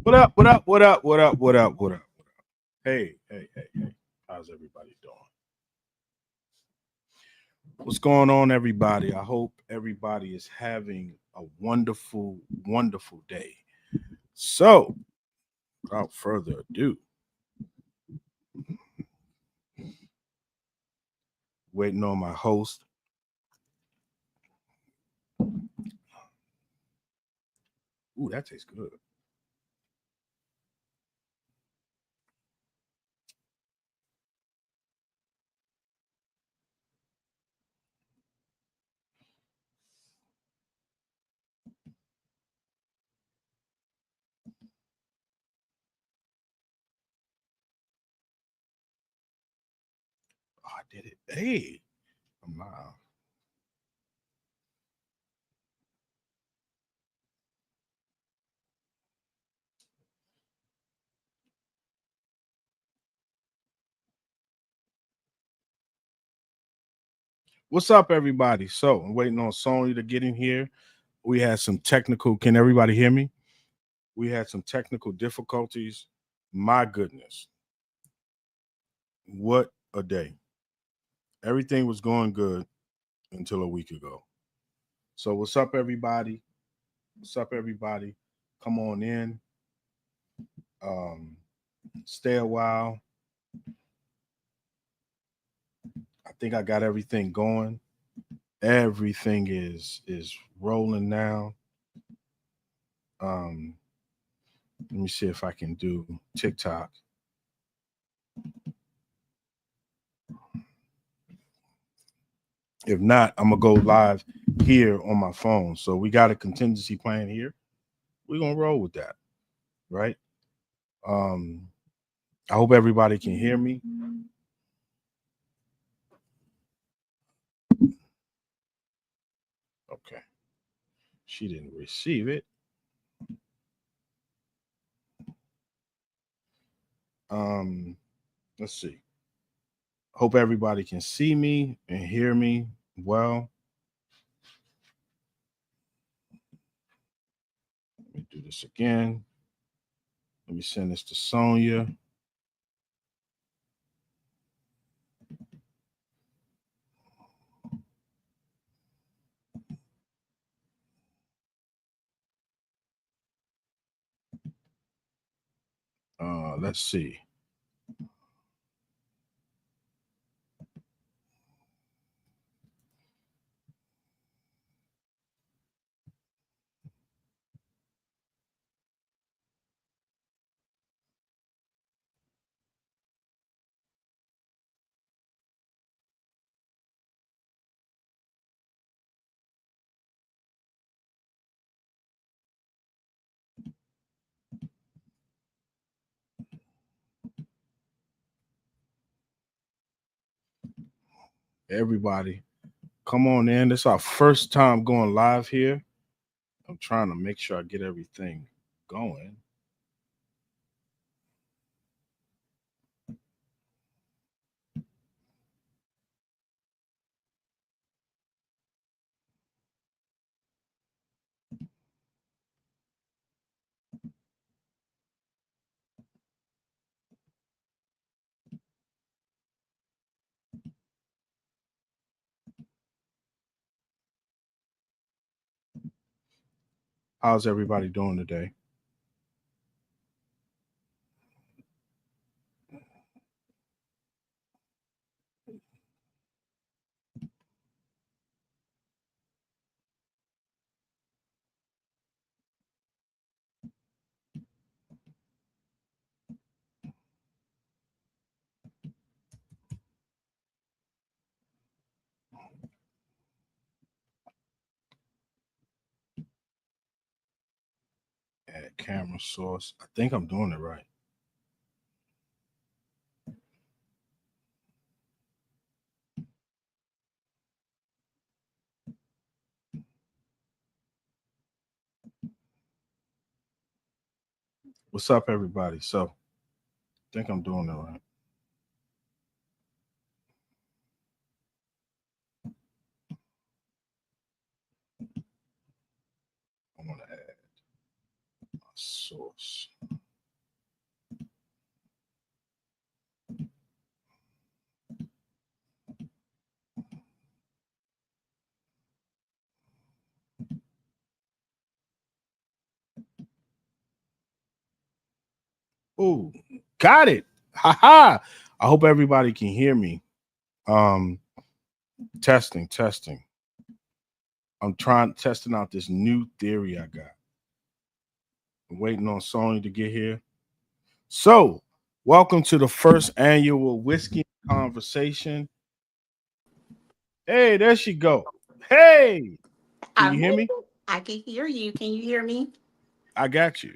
What up? What up? What up? What up? What up? What up? Hey, hey, hey, hey. How's everybody doing? What's going on, everybody? I hope everybody is having a wonderful, wonderful day. So, without further ado, waiting on my host. Ooh, that tastes good. Oh, I did it. Hey, I'm live. What's up, everybody? So, I'm waiting on Sony to get in here. We had some technical. Can everybody hear me? We had some technical difficulties. My goodness, what a day! Everything was going good until a week ago. So, what's up, everybody? What's up, everybody? Come on in. Um, stay a while. I think I got everything going. Everything is rolling now. Um, let me see if I can do TikTok. If not, I'm gonna go live here on my phone. So we got a contingency plan here. We're gonna roll with that, right? Um, I hope everybody can hear me. Okay. She didn't receive it. Um, let's see. Hope everybody can see me and hear me well. Let me do this again. Let me send this to Sonia. Let's see. Everybody, come on in. This is our first time going live here. I'm trying to make sure I get everything going. How's everybody doing today? Add camera source. I think I'm doing it right. What's up, everybody? So, I think I'm doing it right. I want to add a source. Oh, got it. Haha. I hope everybody can hear me. Testing. I'm testing out this new theory I got. I'm waiting on Sony to get here. So, welcome to the first annual Whiskey Conversation. Hey, there she go. Hey, can you hear me? I can hear you. Can you hear me? I got you.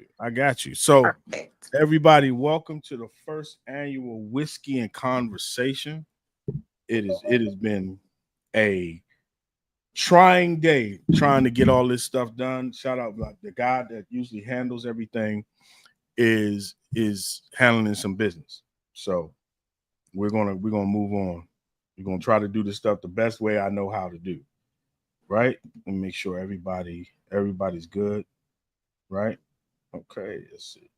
So, Perfect. everybody, welcome to the first annual Whiskey and Conversation. It has been a trying day trying to get all this stuff done. Shout out like the guy that usually handles everything is handling some business. So we're gonna move on. We're gonna try to do this stuff the best way I know how to do. Right? And make sure everybody's good. Right? Okay, let's see.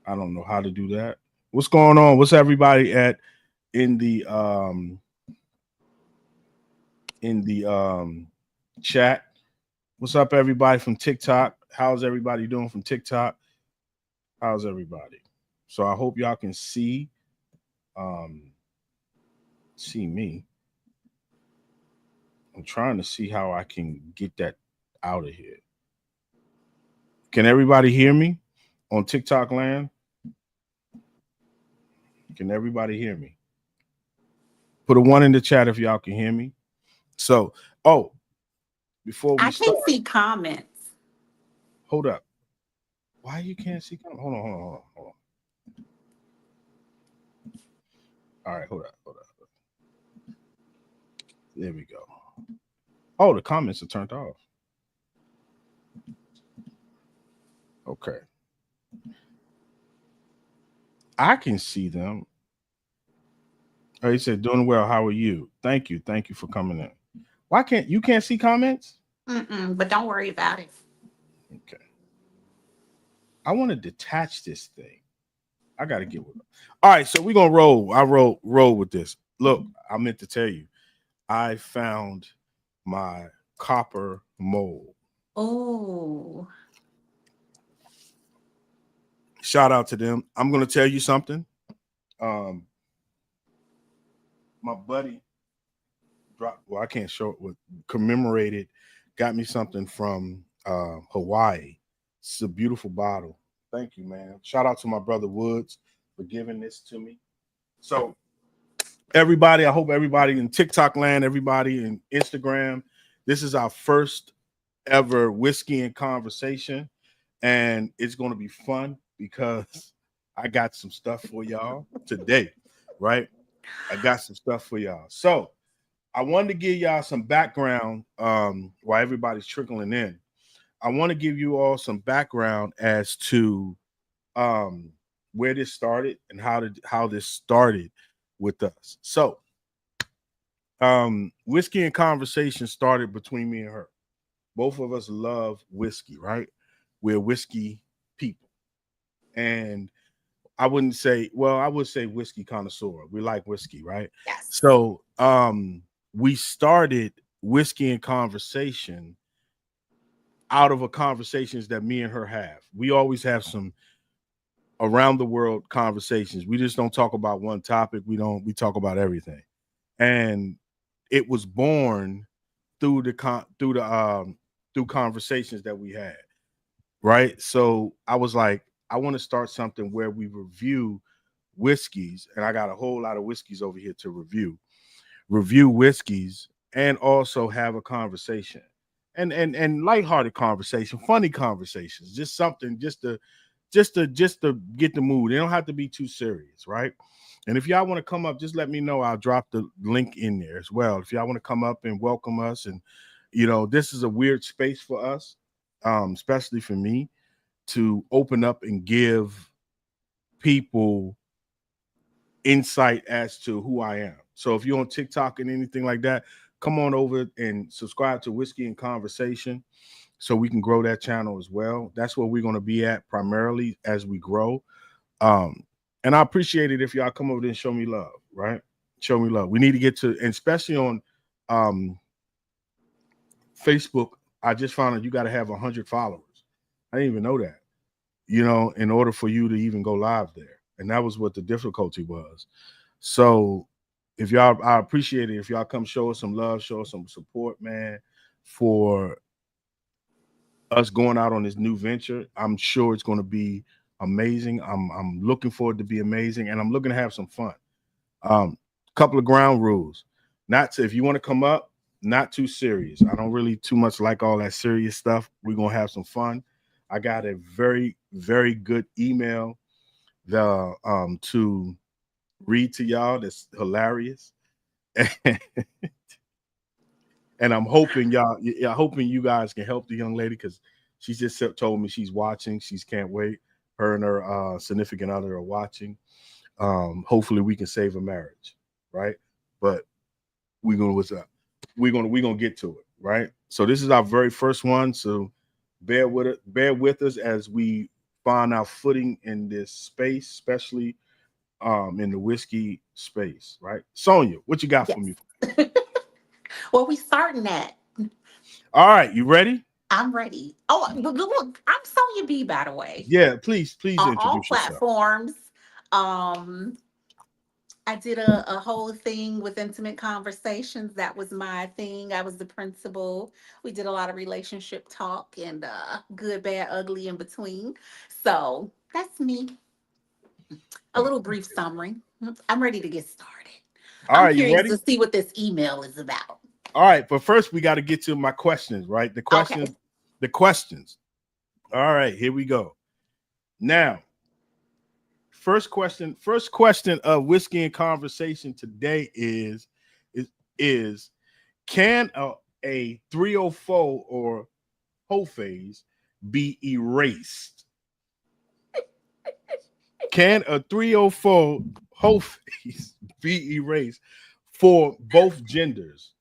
I don't know how to do that. What's going on? What's everybody at in the chat? What's up, everybody from TikTok? How's everybody doing from TikTok? How's everybody? So I hope y'all can see me. I'm trying to see how I can get that out of here. Can everybody hear me on TikTok land? Can everybody hear me? Put a 1 in the chat if y'all can hear me. So, before we I start, can see comments. hold up. Why you can't see comments? Hold on. All right, hold up. There we go. Oh, the comments are turned off. Okay. I can see them. Oh, he said, doing well. How are you? Thank you. Thank you for coming in. Why can't you see comments? But don't worry about it. Okay. I want to detach this thing. I got to get with it. All right, so we're gonna roll. I roll with this. Look, I meant to tell you, I found my copper mold. Oh. Shout out to them. I'm gonna tell you something. My buddy dropped. Well, I can't show it. With commemorated, got me something from Hawaii. It's a beautiful bottle. Thank you, man. Shout out to my brother Woods for giving this to me. So, everybody, I hope everybody in TikTok land, everybody in Instagram, this is our first ever Whiskey and Conversation, and it's going to be fun because I got some stuff for y'all today, right? I got some stuff for y'all. So, I wanted to give y'all some background while everybody's trickling in. I want to give you all some background as to where this started and how this started with us. So, Whiskey and Conversation started between me and her. Both of us love whiskey, right? We're whiskey people. And I would say whiskey connoisseur. We like whiskey, right? Yes. So we started Whiskey and Conversation out of a conversations that me and her have. We always have some around the world conversations. We just don't talk about one topic. We talk about everything. And it was born through through conversations that we had. Right? So I was like, I want to start something where we review whiskeys, and I got a whole lot of whiskeys over here to review whiskeys, and also have a conversation and lighthearted conversation, funny conversations, just something just to get the mood. They don't have to be too serious, right? And if y'all want to come up, just let me know. I'll drop the link in there as well. If y'all want to come up and welcome us, and this is a weird space for us, especially for me, to open up and give people insight as to who I am. So if you're on TikTok and anything like that, come on over and subscribe to Whiskey and Conversation so we can grow that channel as well. That's where we're going to be at primarily as we grow. And I appreciate it if y'all come over there and show me love, right? Show me love. We need to get to, and especially on Facebook, I just found out you got to have 100 followers. I didn't even know that. you know, in order for you to even go live there. And that was what the difficulty was. So if y'all, I appreciate it if y'all come show us some love, show us some support, man, for us going out on this new venture. I'm sure it's going to be amazing. I'm looking forward to be amazing, and I'm looking to have some fun. Couple of ground rules. Not to, if you want to come up, not too serious. I don't really too much like all that serious stuff. We're gonna have some fun. I got a very, very good email to read to y'all that's hilarious. And I'm hoping hoping you guys can help the young lady, because she just told me she's watching. She's can't wait. Her and her significant other are watching. Hopefully we can save a marriage, right? But we're gonna get to it, right? So this is our very first one. So bear with us as we find our footing in this space, especially in the whiskey space, right? Sonia, what you got for me? Well, we starting that. All right, you ready? I'm ready. Oh, look, I'm Sonia B, by the way. Yeah, please On introduce all yourself. platforms. I did a whole thing with Intimate Conversations. That was my thing. I was the principal. We did a lot of relationship talk and good, bad, ugly in between. So that's me. A little brief summary. I'm ready to get started. All right, I'm curious you ready? to see what this email is about. All right, but first we got to get to my questions, right? The questions. Okay. The questions. All right, here we go. Now, first question of Whiskey and Conversation today is can a 304 or whole phase be erased? Can a 304 whole phase be erased for both genders?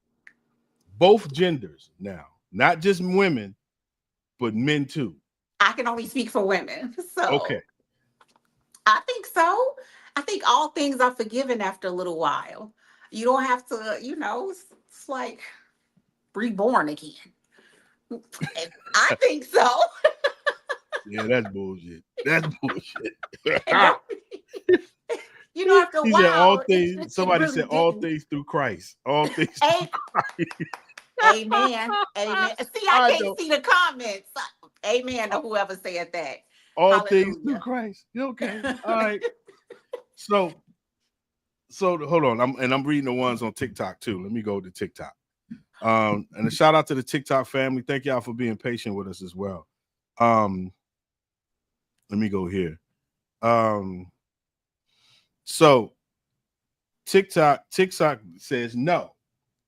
Both genders now, not just women, but men too. I can only speak for women. So Okay. I think so. I think all things are forgiven after a little while. You don't have to, it's like reborn again. I think so. Yeah, that's bullshit. That's bullshit. After a He while, said all it things. Somebody really said all didn't. things through Christ. All things. Amen. Amen. See, I can't see the comments. Amen to whoever said that. All Hallelujah. things through Christ. You okay? All right. So hold on. I'm reading the ones on TikTok too. Let me go to TikTok. And a shout out to the TikTok family. Thank y'all for being patient with us as well. Let me go here. So TikTok says no,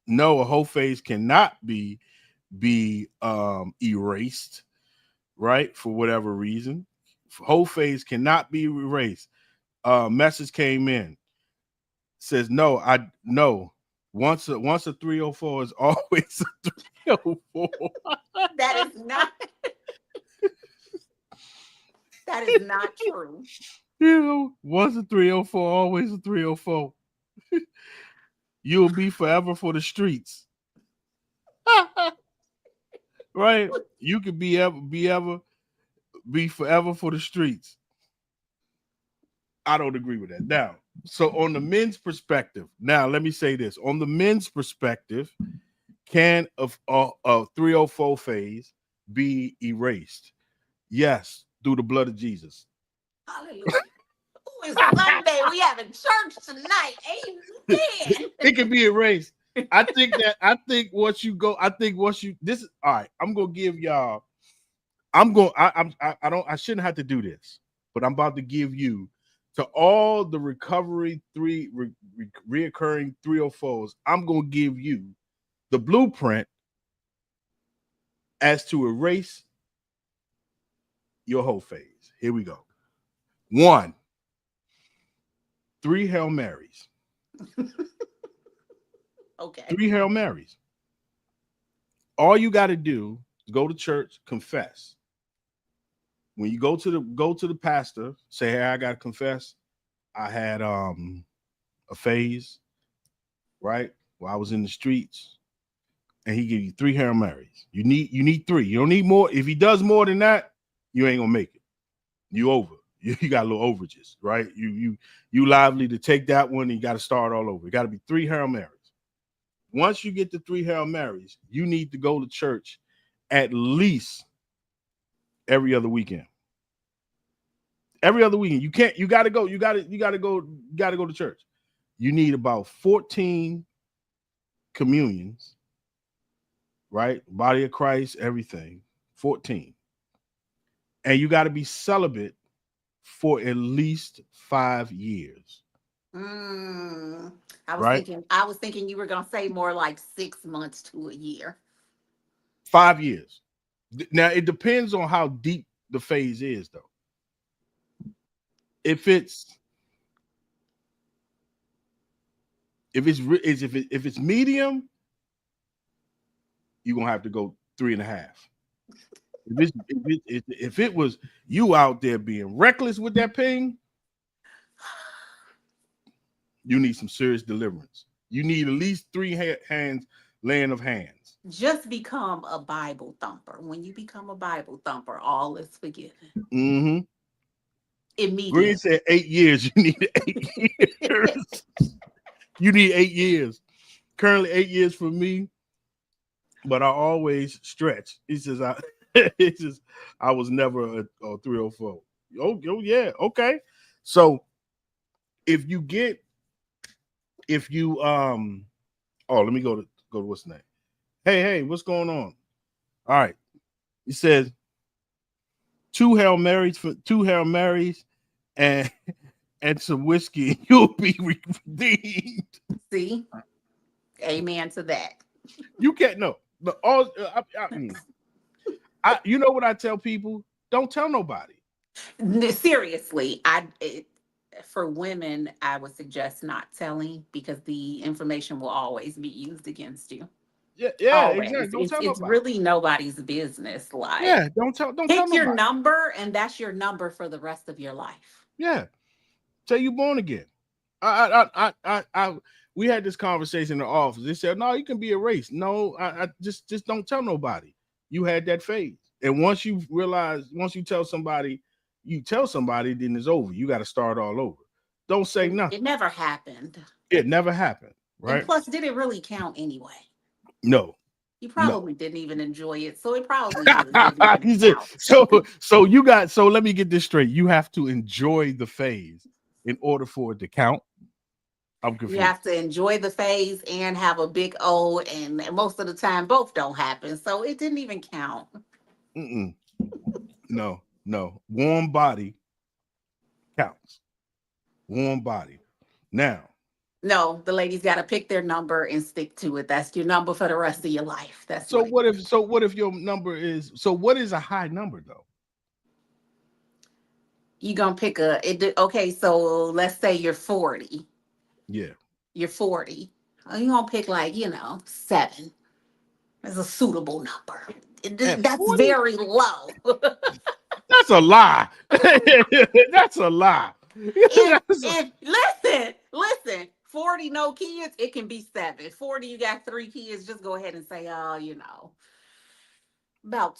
a whole phase cannot be erased, right? For whatever reason, whole phase cannot be erased. Message came in, says no. Once a 304 is always a 304. That is not. That is not true. Once a 304, always a 304. You'll be forever for the streets. Right? You could be forever for the streets. I don't agree with that. Now, so on the men's perspective, now let me say this. On the men's perspective, can a 304 phase be erased? Yes, through the blood of Jesus. Hallelujah. It's Sunday. We having church tonight. Amen. It can be erased. I think once you this is all right. I'm gonna give y'all. I shouldn't have to do this, but I'm about to give you to all the recovery reoccurring 304s. I'm gonna give you the blueprint as to erase your whole phase. Here we go. 1, 3 Hail Marys. Okay. 3 Hail Marys. All you got to do is go to church, confess. When you go to the pastor, say, "Hey, I got to confess. I had a phase, right? While I was in the streets." And he give you 3 Hail Marys. You need 3. You don't need more. If he does more than that, you ain't gonna make it. You over. You got a little overages, right? You lively to take that one, and you got to start all over. It got to be 3 Hail Marys. Once you get the 3 Hail Marys, you need to go to church at least every other weekend. Every other weekend. You got to go to church. You need about 14 communions, right? Body of Christ, everything. 14. And you got to be celibate for at least 5 years. I Right? was thinking you were gonna say more like 6 months to a year. 5 years. Now it depends on how deep the phase is, though. If it's medium, you're gonna have to go 3.5. If it was you out there being reckless with that ping, you need some serious deliverance. You need at least 3 hands laying of hands. Just become a Bible thumper. When you become a Bible thumper, all is forgiven. Mm-hmm. Immediately. Green said 8 years. You need 8 years. You need 8 years. Currently 8 years for me, but I always stretch. He says I was never a 304. Oh yeah, okay. So if you let me go to what's the name? Hey, what's going on? All right. He says 2 Hail Marys and some whiskey, you'll be redeemed. See? Amen to that. You can't know. But you know what I tell people? Don't tell nobody. Seriously, for women, I would suggest not telling because the information will always be used against you. Yeah, always. exactly. Don't tell It's nobody. really nobody's business. Like, Yeah, don't tell nobody. Your number, and that's your number for the rest of your life. Yeah, say you born again. We had this conversation in the office. They said, "No, you can be erased." No, I just don't tell nobody. You had that phase, and once you tell somebody, then it's over. You got to start all over. Don't say nothing. It never happened. It never happened, right? And plus, did it really count anyway? No. You probably didn't even enjoy it, so it probably didn't count. So let me get this straight. You have to enjoy the phase in order for it to count. I'm confused. You have to enjoy the phase and have a big O, and most of the time both don't happen, so it didn't even count. No. Warm body counts. Warm body. Now. No, the ladies got to pick their number and stick to it. That's your number for the rest of your life. What if your number is? So what is a high number though? You gonna pick okay? So let's say you're 40. Yeah. You're 40. You gonna pick 7. That's a suitable number. That's 40? Very low. That's a lie. That's a lie. Listen. 40 no kids, it can be 7. 40 you got 3 kids, just go ahead and say, about 12.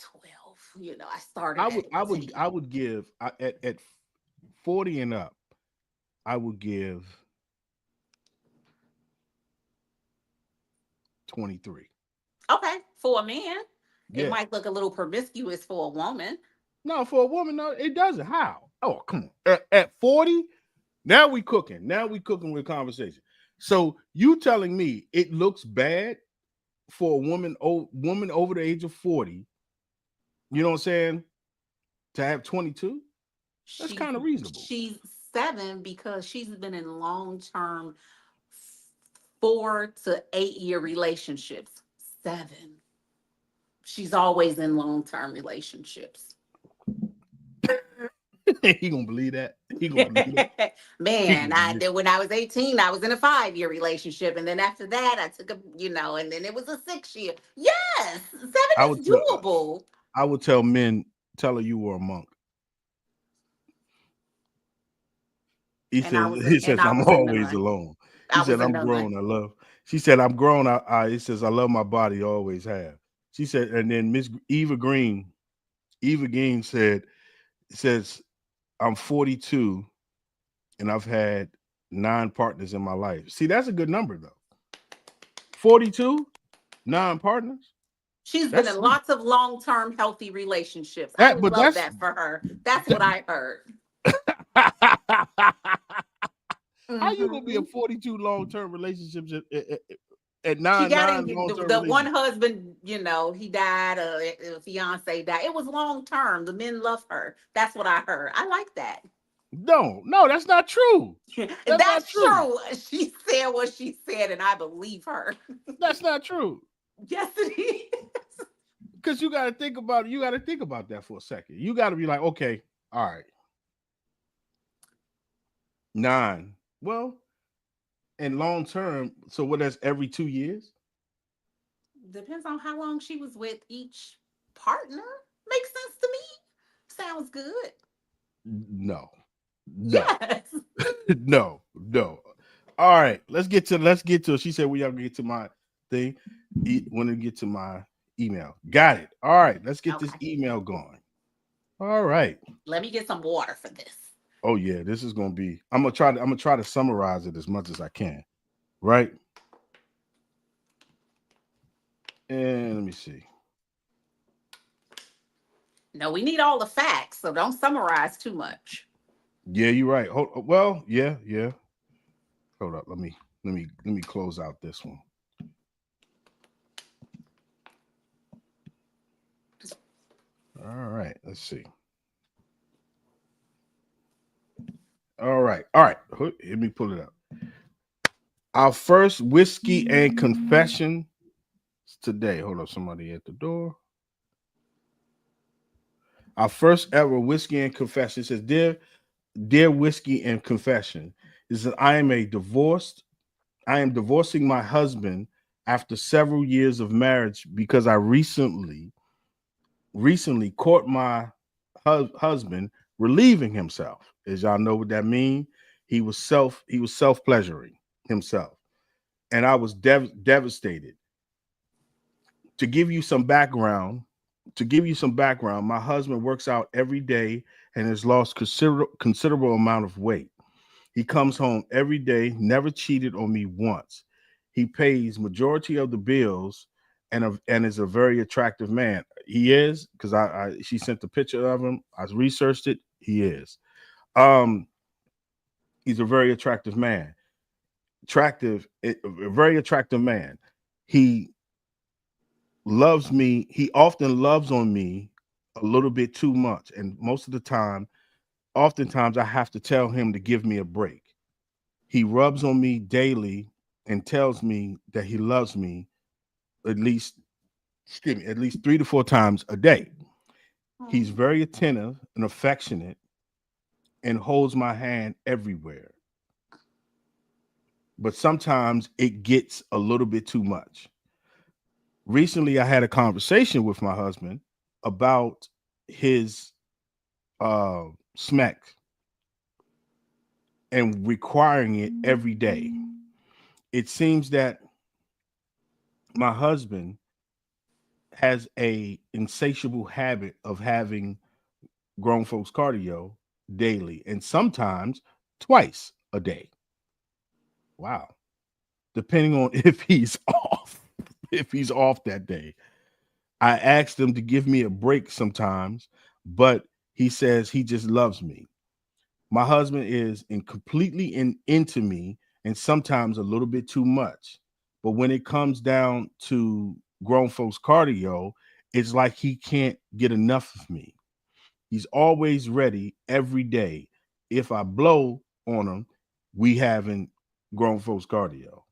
I started. I would give at 40 and up, I would give 23. Okay, for a man. Yeah. It might look a little promiscuous for a woman. No, for a woman, no, it doesn't. How? Oh, come on. At 40, now we cooking. Now we cooking with conversation. So you telling me it looks bad for a woman over the age of 40, you know what I'm saying, to have 22? That's kind of reasonable. She's 7 because she's been in long-term 4 to 8 year relationships. 7. She's always in long-term relationships. He gonna believe that? He gonna believe that? Man, when I was 18, I was in a 5-year relationship, and then after that, I took and then it was a 6-year. Yes, 7 is doable. I would tell men, tell her you were a monk. He says, I'm always alone. He said, I'm grown. I love. She said, I'm grown. He says, I love my body. Always have. She said, and then Miss Eva Green says, I'm 42 and I've had 9 partners in my life. See, that's a good number though. 42, 9 partners. She's been That's in lots of long-term healthy relationships. I that, but love that's that for her. That's that, what I heard. how you gonna be a Hmm. 42 long-term relationships at She got 9 in long-term the one relationships? husband, he died, fiance died. It was long term. The men love her. That's what I heard. I like that. No, that's not true. That's not That's true. true. She said what she said, and I believe her. That's not true. Yes, it is. Because you got to think about it. You got to think about that for a second. You got to be like, okay, all right, 9. Well, and long term, so what? That's every 2 years. Depends on how long she was with each partner. Makes sense to me. Sounds good. No, no, Yes. no. All right, let's get to. She said we gotta get to my thing. Want to get to my email? Got it. All right, let's get this Okay. email going. All right. Let me get some water for this. Oh yeah, this is gonna be. I'm gonna try to summarize it as much as I can. Right. And let me see. No, we need all the facts, so don't summarize too much. Yeah, you're right. Well, yeah. Hold up. Let me close out this one. All right. Let's see. All right. Let me pull it up. Our first whiskey and confession today. Hold up. Somebody at the door. Our first ever whiskey and confession says, dear whiskey and confession, is that I am divorcing my husband after several years of marriage because I recently caught my husband relieving himself. As y'all know what that means, he was self pleasuring himself, and I was devastated. To give you some background, my husband works out every day and has lost considerable amount of weight. He comes home every day, never cheated on me once. He pays majority of the bills and is a very attractive man. He is, because she sent the picture of him. I researched it. He is. Um, he's a very attractive man. A very attractive man. He loves me. He often loves on me a little bit too much. And most of the time, oftentimes I have to tell him to give me a break. He rubs on me daily and tells me that he loves me at least, at least 3 to 4 times a day. He's very attentive and affectionate and holds my hand everywhere. But sometimes it gets a little bit too much. Recently, I had a conversation with my husband about his smack and requiring it every day. It seems that my husband has a insatiable habit of having grown folks cardio daily and sometimes twice a day. Wow. Depending on if he's off, that day. I asked him to give me a break sometimes, but he says he just loves me. My husband is into me and sometimes a little bit too much. But when it comes down to grown folks cardio, it's like he can't get enough of me. He's always ready every day. If I blow on him, we having grown folks cardio.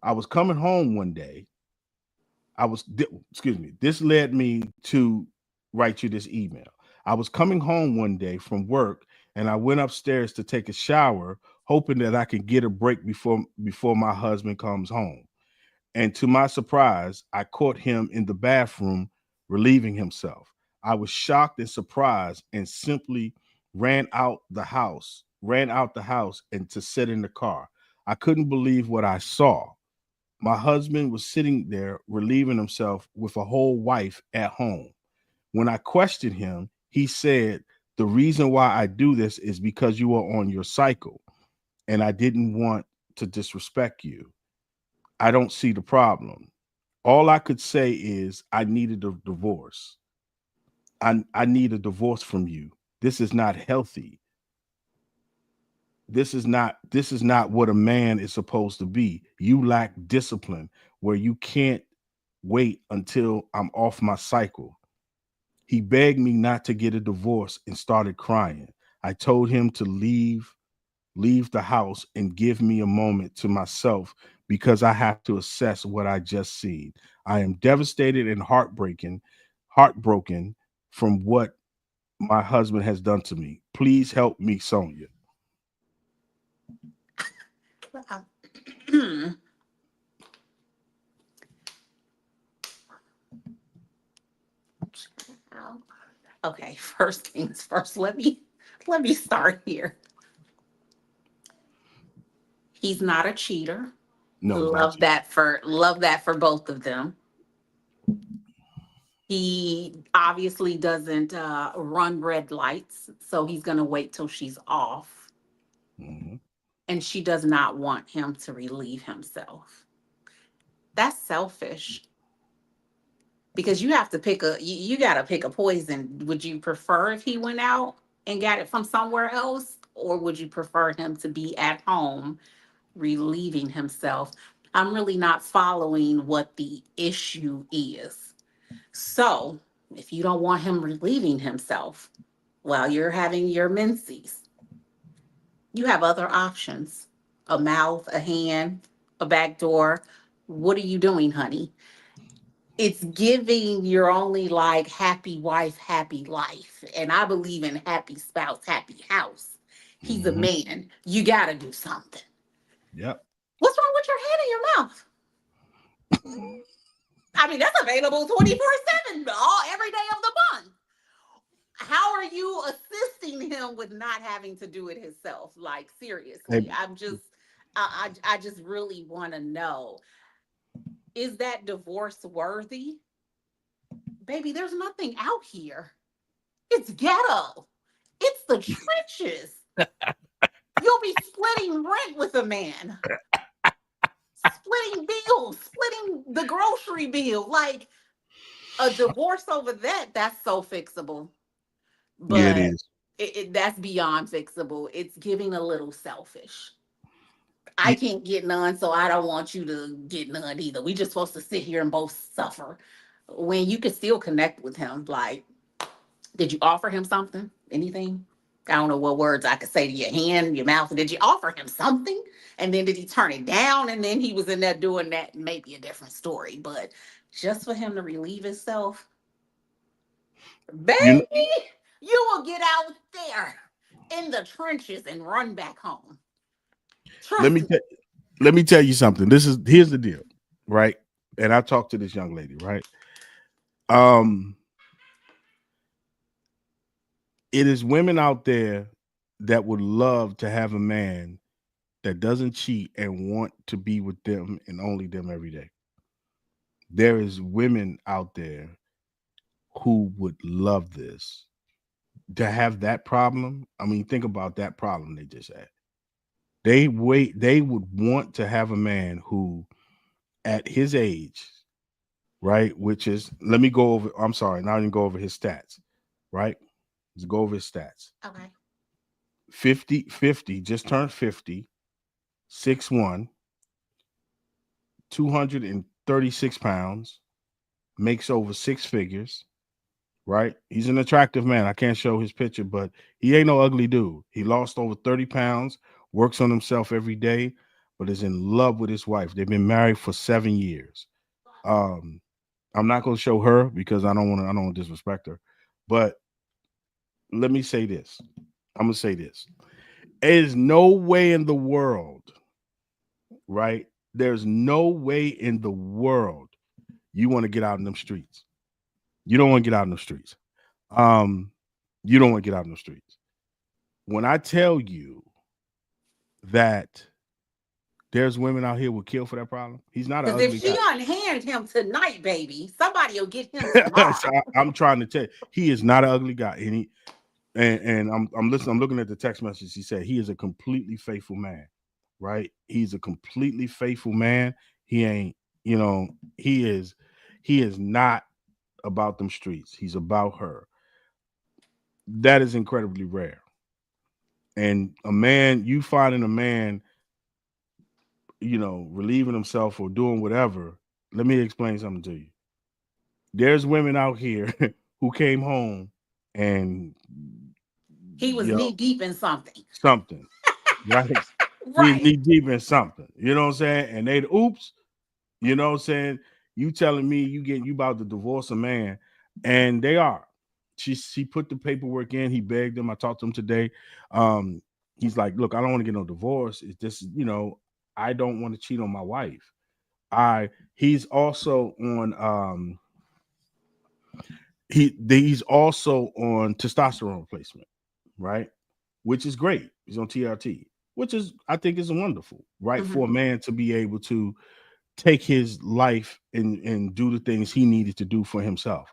I was coming home one day. Excuse me. This led me to write you this email. I was coming home one day from work and I went upstairs to take a shower, hoping that I could get a break before my husband comes home. And to my surprise, I caught him in the bathroom relieving himself. I was shocked and surprised and simply ran out the house and to sit in the car. I couldn't believe what I saw. My husband was sitting there relieving himself with a whole wife at home. When I questioned him, he said the reason why I do this is because you are on your cycle and I didn't want to disrespect you. I don't see the problem. All I could say is I needed a divorce. I need a divorce from you. This is not healthy. This is not what a man is supposed to be. You lack discipline where you can't wait until I'm off my cycle. He begged me not to get a divorce and started crying. I told him to leave the house and give me a moment to myself because I have to assess what I just seen. I am devastated and heartbroken from what my husband has done to me. Please help me, Sonia. Okay, first things first. Let me start here. He's not a cheater. No, he's not. Love that for both of them. He obviously doesn't run red lights, so he's gonna wait till she's off. Mhm. And she does not want him to relieve himself. That's selfish because you have to you got to pick a poison. Would you prefer if he went out and got it from somewhere else, or would you prefer him to be at home relieving himself? I'm really not following what the issue is. So, if you don't want him relieving himself while you're having your menses, you have other options: a mouth, a hand, a back door. What are you doing, honey? It's giving you're only like happy wife, happy life. And I believe in happy spouse, happy house. He's a Mhm. man. You got to do something. Yep. What's wrong with your hand in your mouth? I mean, that's available 24/7, every day of the month. How are you assisting him with not having to do it himself? Like, Hey, seriously, I just really want to know, is that divorce worthy? Baby, there's nothing out here. It's ghetto. It's the trenches. You'll be splitting rent with a man, splitting bills, splitting the grocery bill. Like, a divorce over that's so fixable. yeah, it But is. that's beyond fixable. It's giving a little selfish. I You, can't get none, so I don't want you to get none either. We just supposed to sit here and both suffer when you could still connect with him. Like, did you offer him something? Anything? I don't know what words I could say to your hand, your mouth. Did you offer him something? And then did he turn it down? And then he was in there doing that, maybe a different story. But just for him to relieve himself, you baby, you will get out there in the trenches and run back home. let Trust me me. let me tell you something. Here's the deal, right? And I talked to this young lady, right? Um, it is women out there that would love to have a man that doesn't cheat and want to be with them and only them every day. There is women out there who would love this. To have that problem, I mean, think about that problem they just had. They would want to have a man who at his age, right? Which is, let me go over, I'm sorry, now I didn't go over his stats, right? Let's go over his stats. Okay. 50, just turned 50, 6'1", 236 pounds, makes over six figures, right? He's an attractive man. I can't show his picture, but he ain't no ugly dude. He lost over 30 pounds, works on himself every day, but is in love with his wife. They've been married for 7 years. Um, I'm not gonna show her because I don't want to disrespect her. But let me say this. I'm gonna say this. There's no way in the world, right? There's no way in the world you want to get out in them streets. You don't want to get out in the streets. Um, you don't want to get out in the streets. When I tell you that there's women out here would kill for that problem, he's not an Because if ugly she guy. unhand him tonight, baby, somebody will get him So tomorrow. I'm trying to tell you, he is not an ugly guy. And And I'm listening. I'm looking at the text message. He said he is a completely faithful man, right? He's a completely faithful man. He ain't, you know, he is not about them streets. He's about her. That is incredibly rare. And a man, you finding a man, relieving himself or doing whatever. Let me explain something to you. There's women out here who came home and He was knee deep in something. something, right? He's Right. knee deep in something. You know what I'm saying? And they oops, you know what I'm saying? You telling me you about to divorce a man, and they are. She put the paperwork in. He begged them. I talked to him today. He's like, look, I don't want to get no divorce. It's this, I don't want to cheat on my wife. He's also on he's also on testosterone replacement, right? Which is great. He's on TRT, which is I think is wonderful, right? For a man to be able to take his life and do the things he needed to do for himself.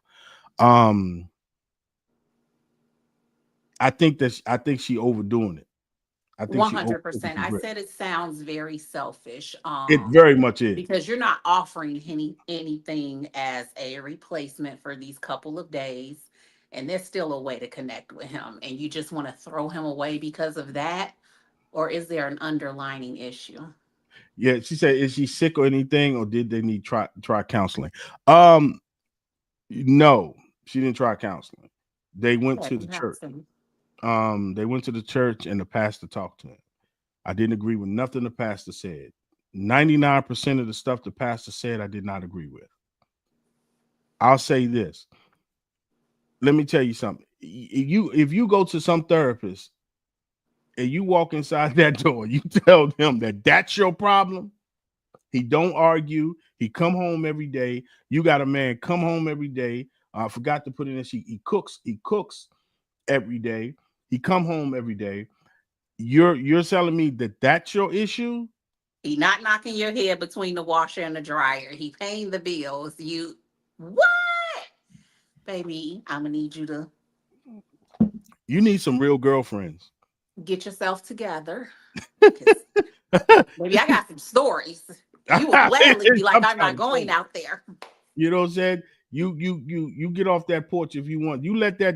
I think she overdoing it. I think she 100%. overcooking I Brit. said it sounds very selfish. It very much is. Because you're not offering anything as a replacement for these couple of days, and there's still a way to connect with him, and you just want to throw him away because of that, or is there an underlining issue? Yeah, she said, is she sick or anything, or did they need try counseling? No, she didn't try counseling. They went Yeah, to the church. They went to the church and the pastor talked to him. I didn't agree with nothing the pastor said. 99% of the stuff the pastor said, I did not agree with. I'll say this. Let me tell you something. If you go to some therapist and you walk inside that door, you tell them that that's your problem. He don't argue. He come home every day. You got a man come home every day. I forgot to put in this. He cooks. He cooks every day. He come home every day. You're telling me that that's your issue? He not knocking your head between the washer and the dryer. He paying the bills. You what? Baby, I'm gonna need you to You need some real girlfriends. get yourself together. 'Cause maybe I got some stories. You will gladly be like, I'm I'm not trying to tell going you. out there. You know what I'm saying? You get off that porch if you want. You let that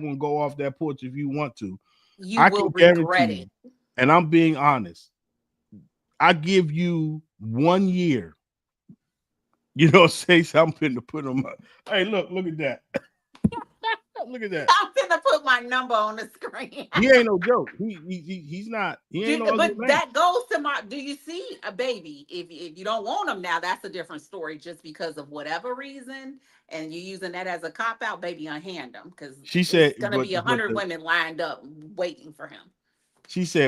one go off that porch if you want to. You I can will guarantee regret you, it. and I'm being honest. I give you 1 year. Say something to put them up. Hey, look at that. Look at that. I'm gonna put my number on the screen. He ain't no joke. He's not. He ain't no ugly But man. that goes to my. Do you see a baby? If you don't want them now, that's a different story. Just because of whatever reason, and you're using that as a cop out, baby, unhand them because She it's said, gonna be 100 women lined up waiting for him.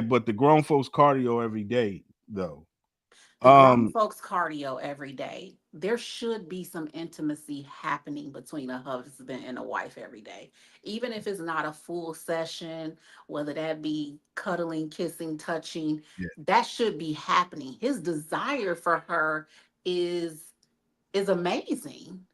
but the grown folks cardio every day though. The grown folks cardio every day. There should be some intimacy happening between a husband and a wife every day. Even if it's not a full session, whether that be cuddling, kissing, touching, Yeah. that should be happening. His desire for her is is amazing.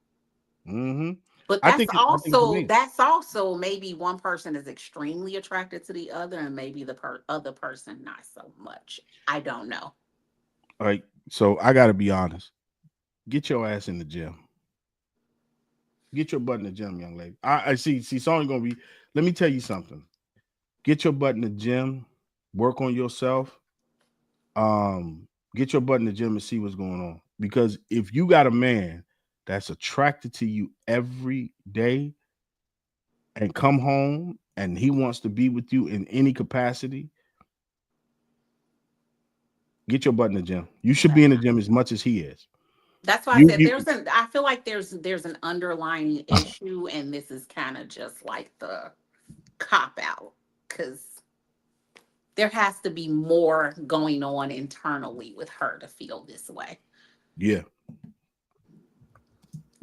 Mm-hmm. But I think it's amazing. that's also maybe one person is extremely attracted to the other and maybe the other person not so much. I don't know. All right. So I gotta be honest. Get your ass in the gym. Get your butt in the gym, young lady. I see. It's only gonna be. Let me tell you something. Get your butt in the gym. Work on yourself. Get your butt in the gym and see what's going on. Because if you got a man that's attracted to you every day and come home and he wants to be with you in any capacity, get your butt in the gym. You should be in the gym as much as he is. That's why I You, said you I feel like there's an underlying issue, and this is kind of just like the cop out because there has to be more going on internally with her to feel this way. yeah.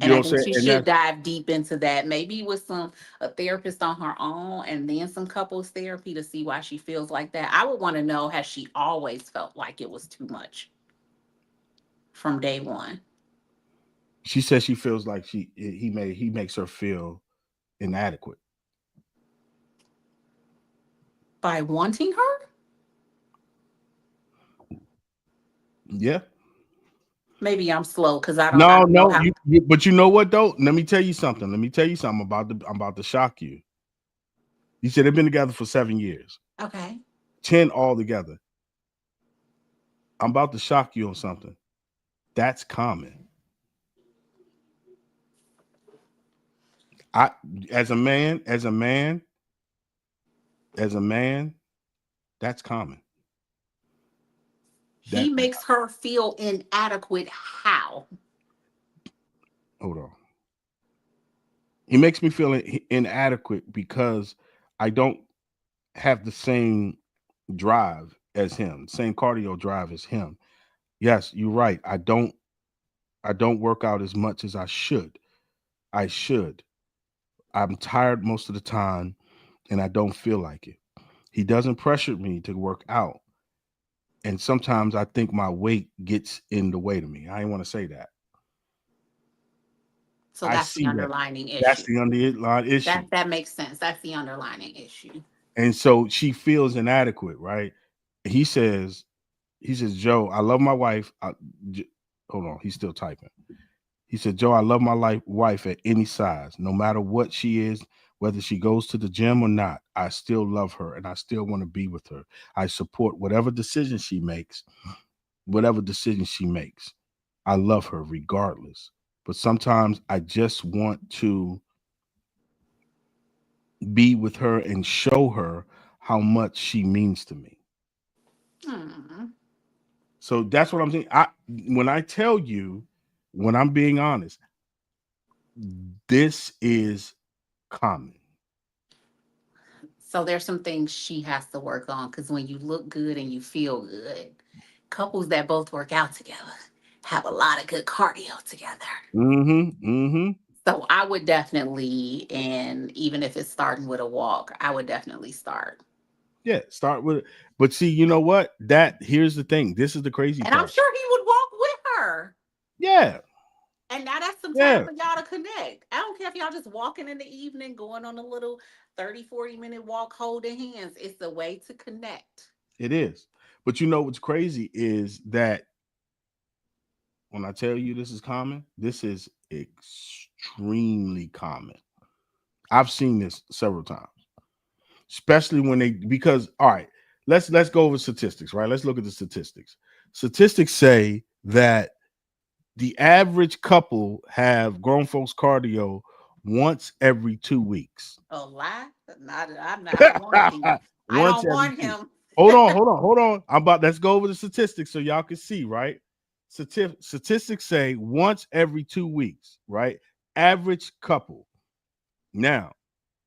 You And know I what I'm think saying? she And should that's dive deep into that, maybe with a therapist on her own, and then some couples therapy to see why she feels like that. I would want to know, has she always felt like it was too much from day one? she says she feels like he makes her feel inadequate. By wanting her? Yeah. Maybe I'm slow because I No, don't know no, how. but you know what though? Let me tell you something. I'm about to shock you. You said they've been together for 7 years, Okay. 10 altogether. I'm about to shock you on something. That's common. I, as a man, that's common. He That makes her feel inadequate. How? hold on. He makes me feel inadequate because I don't have the same drive as him, same cardio drive as him. Yes, you're right. I don't work out as much as I should. I should. I'm tired most of the time and I don't feel like it. He doesn't pressure me to work out. And sometimes I think my weight gets in the way to me. I ain't want to say that. So I that's the see that. underlining That's issue. the underlying issue. That makes sense. That's the underlining issue. And so she feels inadequate, right? He says, Joe, I love my wife. Hold on, he's still typing. He said, Joe, I love my wife at any size, no matter what she is, whether she goes to the gym or not. I still love her and I still want to be with her. I support whatever decision she makes, whatever decision she makes. I love her regardless. But sometimes I just want to be with her and show her how much she means to me. Hmm. So that's what I'm saying. When I tell you, when I'm being honest, this is common. So there's some things she has to work on because when you look good and you feel good, couples that both work out together have a lot of good cardio together. Mm-hmm. Mm-hmm. So I would definitely, and even if it's starting with a walk, I would definitely start. Yeah, start with it. But see, you know what? Here's the thing. This is the crazy And I'm part. sure he would walk with her. Yeah, And now that's some time yeah, for y'all to connect. I don't care if y'all just walking in the evening, going on a little 30, 40-minute walk, holding hands. It's a way to connect. it is. But you know what's crazy is that when I tell you this is common, this is extremely common. I've seen this several times, especially when because all right, let's go over statistics, right? Let's look at the statistics. Statistics say that the average couple have grown folks cardio once every 2 weeks. A lie? Not, I don't want to see. I Once don't every want two. him. Hold on. Let's go over the statistics so y'all can see, right? Statistics say once every 2 weeks, right? Average couple. Now,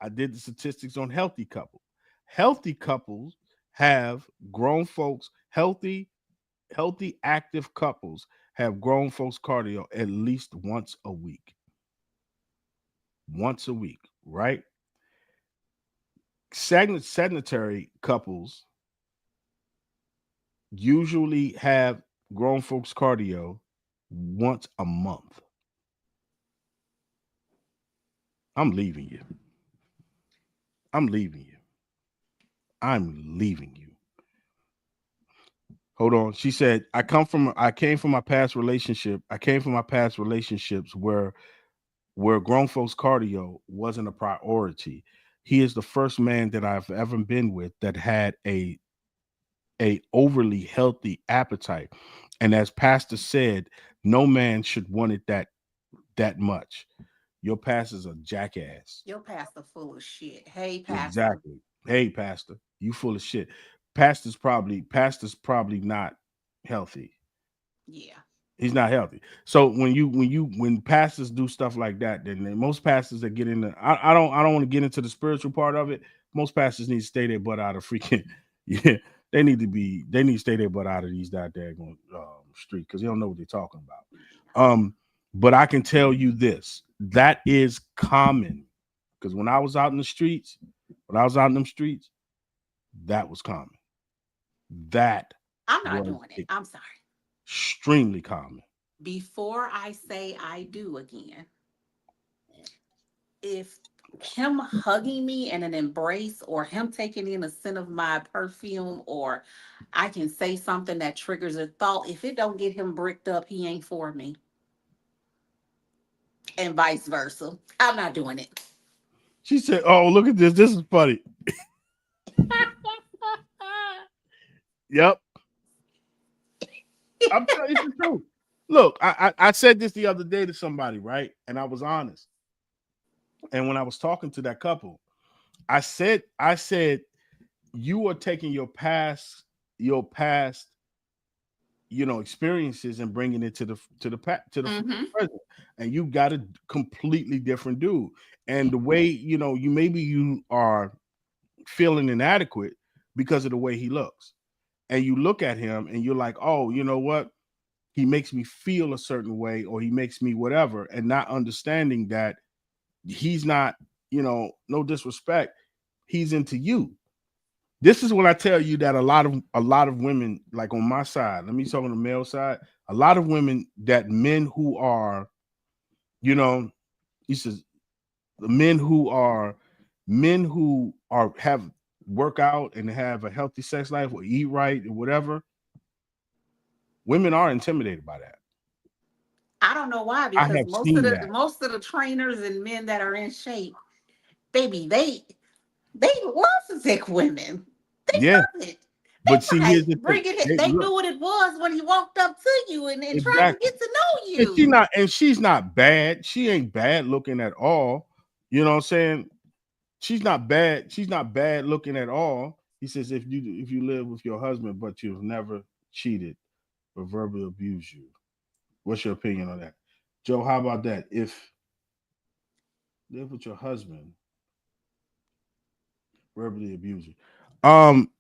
I did the statistics on healthy couples. Healthy couples have grown folks, healthy, active couples have grown folks cardio at least once a week. Once a week, right? Sedentary couples usually have grown folks cardio once a month. I'm leaving you. I'm leaving you. I'm leaving you. Hold on. She said, I came from my past relationship. I came from my past relationships where grown folks cardio wasn't a priority. He is the first man that I've ever been with that had a overly healthy appetite. And as Pastor said, no man should want it that much. Your pastor's a jackass. Your pastor full of shit. Hey, pastor. Exactly. Hey, pastor, you full of shit. Pastor's probably not healthy. Yeah. He's not healthy. So when pastors do stuff like that, then most pastors that get into I don't want to get into the spiritual part of it. Most pastors need to stay their butt out of freaking yeah. They need to stay their butt out of these that daggone street because they don't know what they're talking about. But I can tell you this that is common because when I was out in the streets, that was common. That I'm not was doing it. I'm sorry. extremely common. Before I say I do again, if him hugging me in an embrace, or him taking in a scent of my perfume, or I can say something that triggers a thought. If it don't get him bricked up, he ain't for me. And vice versa. I'm not doing it. She said, "Oh, look at this. This is funny." Yep, I'm telling you the truth. Look, I said this the other day to somebody, right? And I was honest. And when I was talking to that couple, I said, you are taking your past, experiences and bringing it to the Mm-hmm. present, and you got a completely different dude. And the way you are feeling inadequate because of the way he looks, and you look at him and you're like, oh, you know what? He makes me feel a certain way, or he makes me whatever, and not understanding that he's not, no disrespect, he's into you. This is when I tell you that a lot of women, like on my side, let me talk on the male side, a lot of women, that men who are, you know, he says, the men who are have work out and have a healthy sex life or eat right or whatever, women are intimidated by that. I don't know why, I because have seen that. most of the trainers and men that are in shape, baby, they love to take women. They Yeah. love it. But see, They here's might the thing. bring it. They, They look, knew what it was when he walked up to you and tried to exactly. get to know And you. she's not bad. She ain't bad looking at all. You know what I'm saying? She's not bad. She's not bad looking at all. He says, if you live with your husband, but you've never cheated or verbally abused you. What's your opinion on that? Joe, how about that? If live with your husband, verbally abuse you. Um,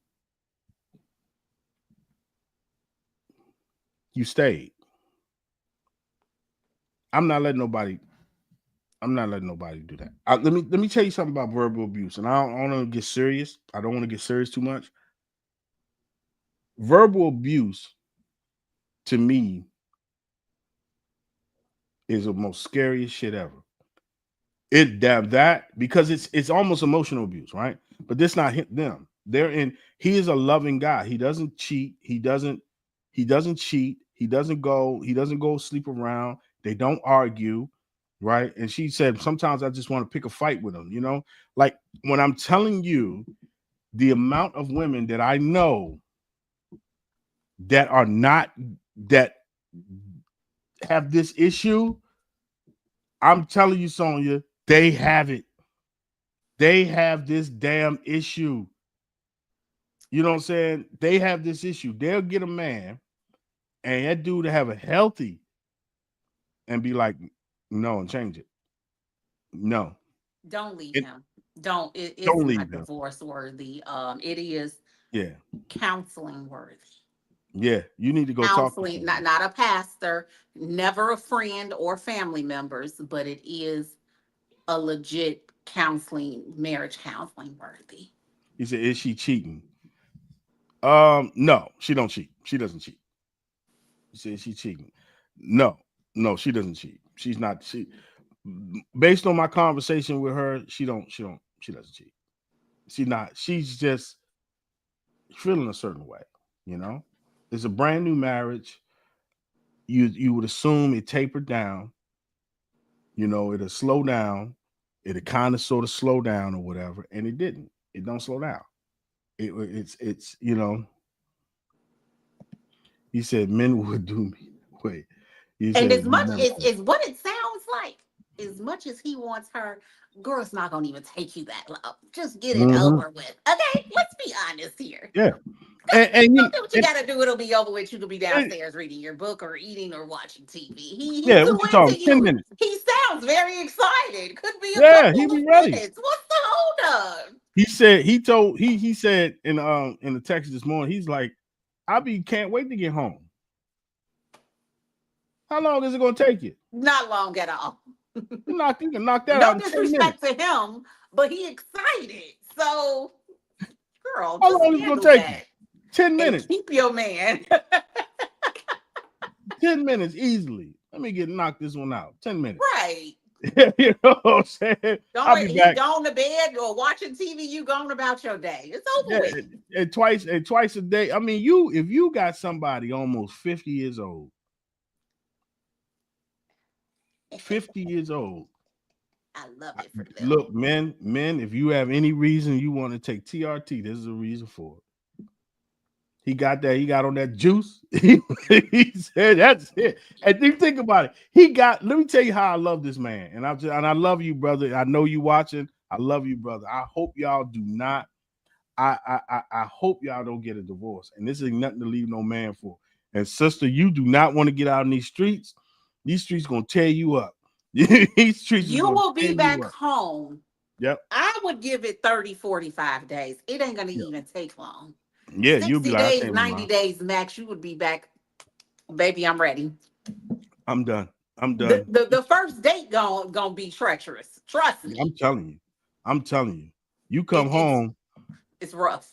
you stayed. I'm not letting nobody I'm not letting nobody do that. Let me tell you something about verbal abuse, and I don't want to get serious. I don't want to get serious too much. Verbal abuse to me is the most scariest shit ever. It that because it's almost emotional abuse, right? But this not them. They're in. He is a loving guy. He doesn't cheat. He doesn't cheat. He doesn't go sleep around. They don't argue, right? And she said sometimes I just want to pick a fight with him. Like when I'm telling you the amount of women that I know that are not that have this issue, I'm telling you, Sonia, they have it. They have this damn issue. You know what I'm saying? They have this issue. They'll get a man and that dude to have a healthy and be like, no, and change it. No. Don't leave It, him. Don't. It's don't not leave them. divorce worthy. It is Yeah. counseling worthy. Yeah. You need to go talk to Counseling, someone. not a pastor, never a friend or family members, but it is a legit counseling, marriage counseling worthy. He said, is she cheating? No, she don't cheat. She doesn't cheat. He said, she cheating. No, no, she doesn't cheat. She's not. Based on my conversation with her, she doesn't cheat. She's not. She's just feeling a certain way. You know, it's a brand new marriage. You would assume it tapered down. It'll slow down. It'll kind of sort of slow down or whatever, and it didn't. It don't slow down. It's. He said men would do me. Wait. He And as said you much never. as what it sounds like, as much as he wants her, girl, it's not gonna even take you that long. Just get it Mhm. over with. Okay, let's be honest here. Yeah, and Don't do what you gotta do. It'll be over with. You could be and downstairs reading your book or eating or watching TV. He's yeah, too what you into talking? 10 you. minutes. He sounds very excited. Could be a Yeah, he couple of be ready. minutes. What's the hold up? He said in the text this morning, he's like, can't wait to get home. How long is it gonna take you? Not long at all. You can knock that No out in 10 minutes. disrespect to him, but he excited. So, girl, How just long is it gonna handle take you? that 10 and minutes. keep your man. 10 minutes easily. Let me knock this one out. 10 minutes. Right. You know what I'm saying? I'll be He back. gone to bed or watching TV, you gone about your day. It's over Yeah, with. and twice a day. I mean, if you got somebody almost 50 years old, 50 years old. I love it for them. Look, men, if you have any reason you want to take TRT, this is a reason for it. He got that. He got on that juice. He said, "That's it." And you think about it. He got. Let me tell you how I love this man, and I love you, brother. I know you watching. I love you, brother. I hope y'all do not. I hope y'all don't get a divorce. And this is nothing to leave no man for. And sister, you do not want to get out in these streets. These streets gonna tear you up. These streets is You gonna will tear be you back up. home. Yep. I would give it 30, 45 days. It ain't going to Yeah. even take long. Yeah, you'll be 60 like, I days, can't 90 remember. days max, you would be back. Baby, I'm ready. I'm done. I'm done. The first date gonna be treacherous. Trust me. I'm telling you. I'm telling you. You come It, it's home. it's rough.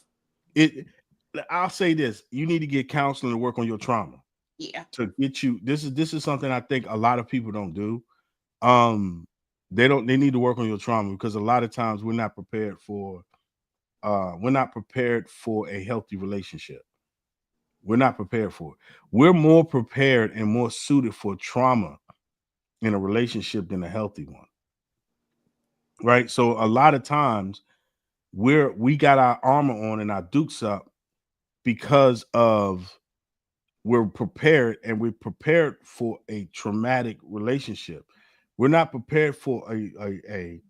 I'll say this: you need to get counseling to work on your trauma Yeah. to get you. This is something I think a lot of people don't do. They need to work on your trauma because a lot of times we're not prepared for a healthy relationship. We're not prepared for it. We're more prepared and more suited for trauma in a relationship than a healthy one. Right? So a lot of times we got our armor on and our dukes up because of we're prepared and we're prepared for a traumatic relationship. We're not prepared for a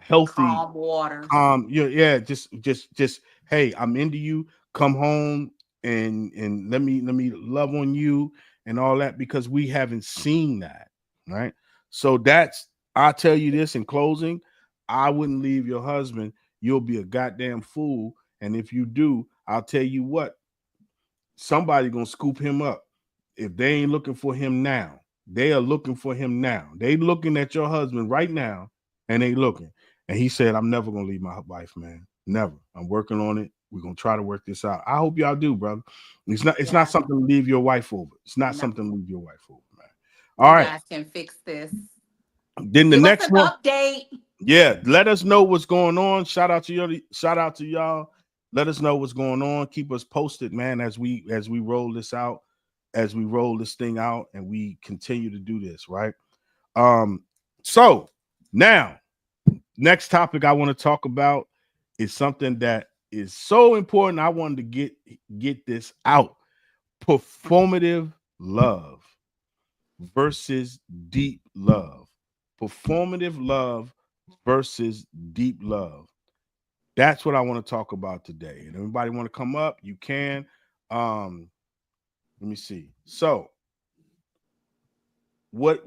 healthy, Calm waters. calm. Yeah. Just hey, I'm into you. Come home and let me love on you and all that because we haven't seen that, right? So I'll tell you this in closing. I wouldn't leave your husband. You'll be a goddamn fool. And if you do, I'll tell you what, somebody gonna scoop him up. If they ain't looking for him now, they are looking for him now. They looking at your husband right now, and they looking. And he said, "I'm never gonna leave my wife, man. Never. I'm working on it. We're gonna try to work this out. I hope y'all do, brother. It's not Yeah. something to leave your wife over. It's not No. something to leave your wife over, man. All You right. guys can fix this. Then the Give us next an one. update. Yeah, let us know what's going on. Shout out to y'all. Let us know what's going on. Keep us posted, man, as we roll this out, as we roll this thing out, and we continue to do this, right? So now, next topic I want to talk about is something that is so important. I wanted to get this out. Performative love versus deep love. Performative love versus deep love. That's what I want to talk about today. And everybody want to come up, you can. Let me see. So what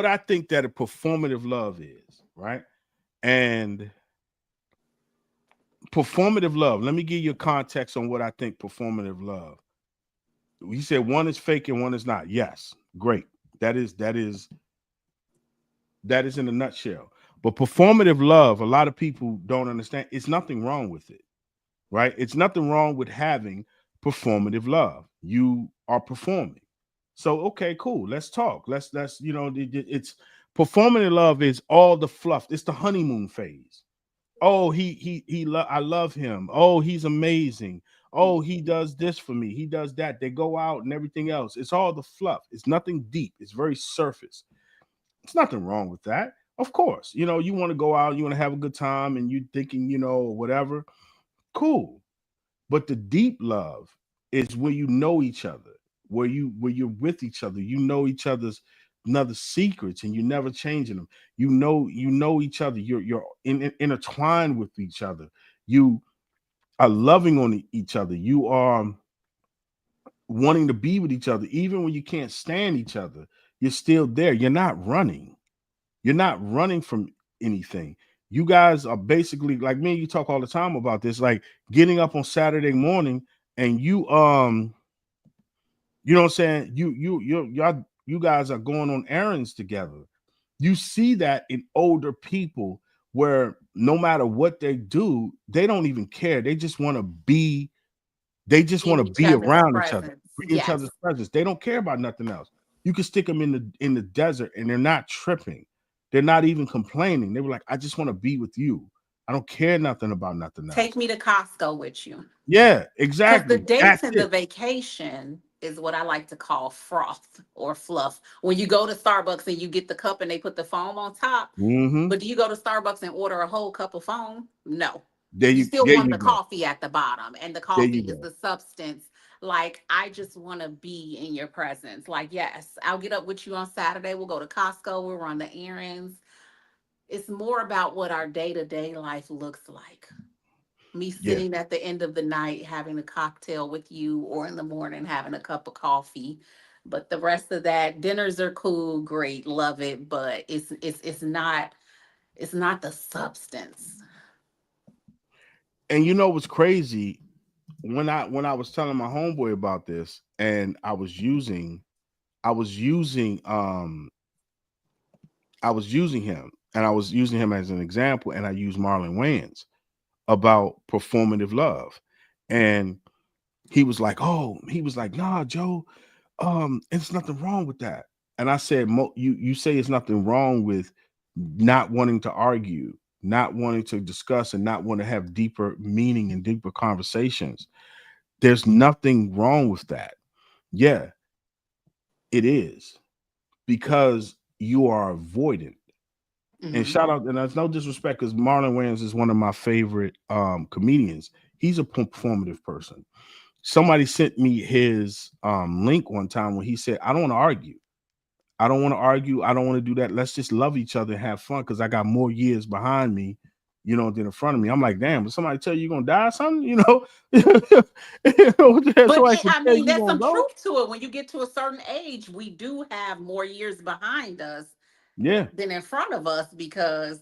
I think that a performative love is, right? And performative love, let me give you a context on what I think performative love. You said one is fake and one is not. Yes, great. That is in a nutshell. But performative love, a lot of people don't understand. It's nothing wrong with it, right? It's nothing wrong with having performative love. You are performing. So, okay, cool. Let's talk. Let's it's performative love is all the fluff. It's the honeymoon phase. Oh, I love him. Oh, he's amazing. Oh, he does this for me. He does that. They go out and everything else. It's all the fluff. It's nothing deep. It's very surface. It's nothing wrong with that. Of course, you want to go out, you want to have a good time, and you thinking, whatever. Cool. But the deep love is where you know each other, where you're with each other. You know each other's another secrets, and you never changing them. You know each other. You're intertwined with each other. You are loving on each other. You are wanting to be with each other, even when you can't stand each other. You're still there. You're not running. You're not running from anything. You guys are basically like me. You talk all the time about this, like getting up on Saturday morning and you know what I'm saying? You guys are going on errands together. You see that in older people where no matter what they do, they don't even care. They just want to In each other's around each other, presence. each Yes. other's presence. They don't care about nothing else. You could stick them in the desert and they're not tripping. They're not even complaining. They were like, I just want to be with you. I don't care nothing about nothing Take else. me to Costco with you. Yeah, Because the exactly. dates That's and the it. vacation is what I like to call froth or fluff. When you go to Starbucks and you get the cup and they put the foam on top, Mm-hmm. but do you go to Starbucks and order a whole cup of foam? No. There You you still there want you the go. coffee at the bottom, and the There coffee you is go. the substance. Like, I just want to be in your presence. Like, yes, I'll get up with you on Saturday. We'll go to Costco. We'll run the errands. It's more about what our day to day life looks like. Me Yeah. sitting at the end of the night having a cocktail with you, or in the morning having a cup of coffee. But the rest of that, dinners are cool, great, love it, but it's not the substance. And you know what's crazy? When I was telling my homeboy about this, and I was using I was using him, and I was using him as an example, and I used Marlon Wayans about performative love. And he was like, "Oh," he was like, "Nah, Joe, it's nothing wrong with that." And I said, you say it's nothing wrong with not wanting to argue, not wanting to discuss, and not want to have deeper meaning and deeper conversations. There's nothing wrong with that. Yeah, it is, because you are avoidant. And Mhm. shout out, and that's no disrespect, because Marlon Wayans is one of my favorite comedians. He's a performative person. Somebody sent me his link one time when he said, I don't want to argue. I don't want to argue. I don't want to do that. Let's just love each other and have fun, because I got more years behind me, than in front of me. I'm like, damn, but somebody tell you you're gonna die or something, But somebody can I tell mean, you there's gonna some go. truth to it. When you get to a certain age, we do have more years behind us Yeah, than in front of us, because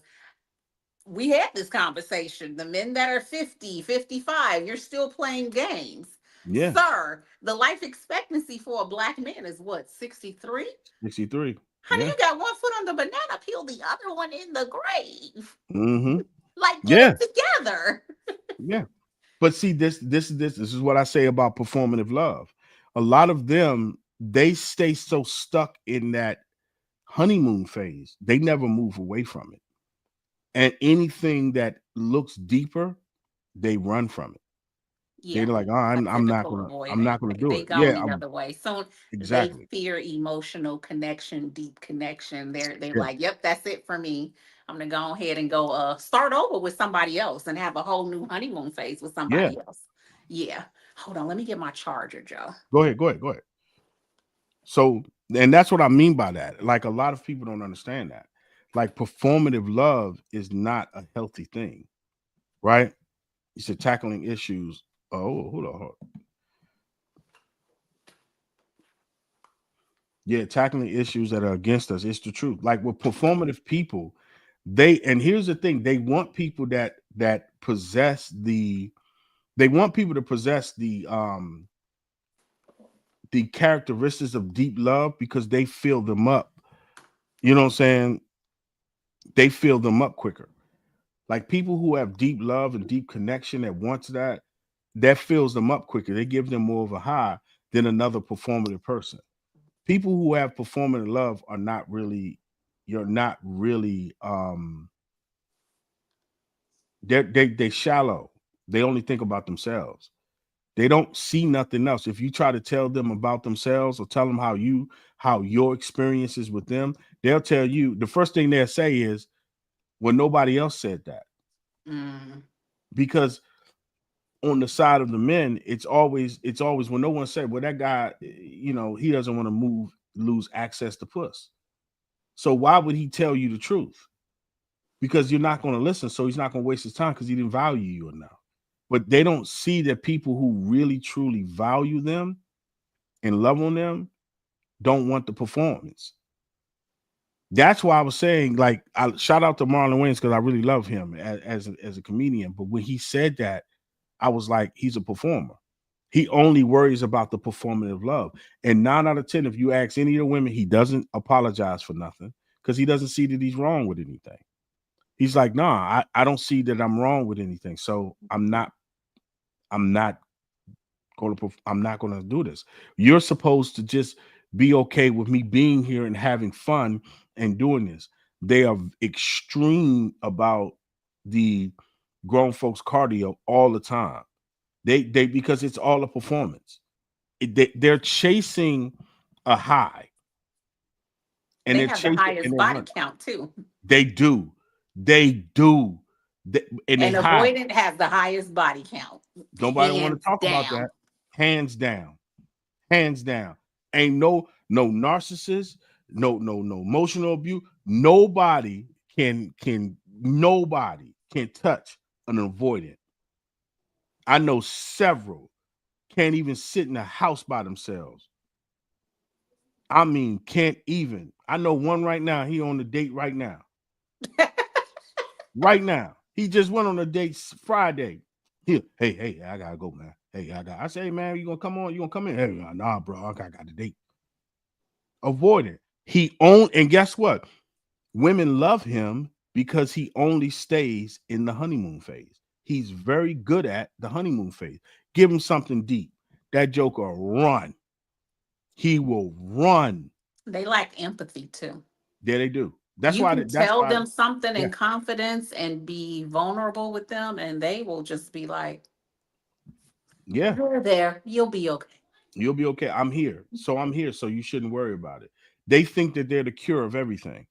we had this conversation. The men that are 50, 55, you're still playing games. yeah, Sir, the life expectancy for a black man is what, 63? 63. Honey, Yeah. you got one foot on the banana peel, the other one in the grave. Mm-hmm. Like, get Yeah, it together. yeah. But see, this is what I say about performative love. A lot of them, they stay so stuck in that honeymoon phase. They never move away from it. And anything that looks deeper, they run from it. They're Yeah, like, oh, a typical I'm not avoidant. gonna do They it. go Yeah, the other way. So they exactly. fear emotional connection, deep connection. They're Yeah, like, yep, that's it for me. I'm gonna go ahead and go start over with somebody else and have a whole new honeymoon phase with yeah. somebody else. Yeah. Hold on, let me get my charger, Joe. Go ahead, go ahead, go ahead. So, and that's what I mean by that. Like, a lot of people don't understand that. Like, performative love is not a healthy thing, right? It's a tackling issues. Oh, hold on. Yeah, tackling issues that are against us. It's the truth. Like, with performative people, and here's the thing, they want people that possess they want people to possess the characteristics of deep love, because they fill them up. You know what I'm saying? They fill them up quicker. Like, people who have deep love and deep connection that wants that fills them up quicker. They give them more of a high than another performative person. People who have performative love are not really, you're not really they shallow. They only think about themselves. They don't see nothing else. If you try to tell them about themselves, or tell them how your experiences with them, they'll tell you, the first thing they'll say is, well, nobody else said that. Mm, Because on the side of the men, it's always when no one said, well, that guy, he doesn't want to lose access to puss. So why would he tell you the truth? Because you're not going to listen. So he's not going to waste his time, because he didn't value you enough. But they don't see that people who really truly value them and love on them don't want the performance. That's why I was saying, like, I shout out to Marlon Wayans, because I really love him as a comedian. But when he said that, I was like, he's a performer. He only worries about the performative love. And 9 out of 10, if you ask any of the women, he doesn't apologize for nothing, because he doesn't see that he's wrong with anything. He's like, nah, I don't see that I'm wrong with anything. So I'm not going to do this. You're supposed to just be okay with me being here and having fun and doing this. They are extreme about the grown folks cardio all the time. They because it's all a performance. They're chasing a high, and They they're have the chasing and highest they body run. count too. They do. They do. And they And high. avoidant has the highest body count. Nobody want to Hands talk about down. that. Hands down. Hands down. Ain't no narcissist, no emotional abuse. Nobody can touch an avoidant. I know several can't even sit in a house by themselves. I mean, can't even. I know one right now. He on the date right now. Right now. He just went on a date Friday. Hey, I gotta go, man. I say, hey, man, you gonna come on? You gonna come in? Hey, nah, bro, I got the date. Avoidant. And guess what? Women love him because he only stays in the honeymoon phase. He's very good at the honeymoon phase. Give him something deep. That joker will run. He will run. They lack empathy too. There they do. That's You why. can That's tell why. them something Yeah. in confidence and be vulnerable with them, and they will just be like, Yeah. you're there, you'll be okay. You'll be okay. I'm here. So I'm here. So you shouldn't worry about it. They think that they're the cure of everything.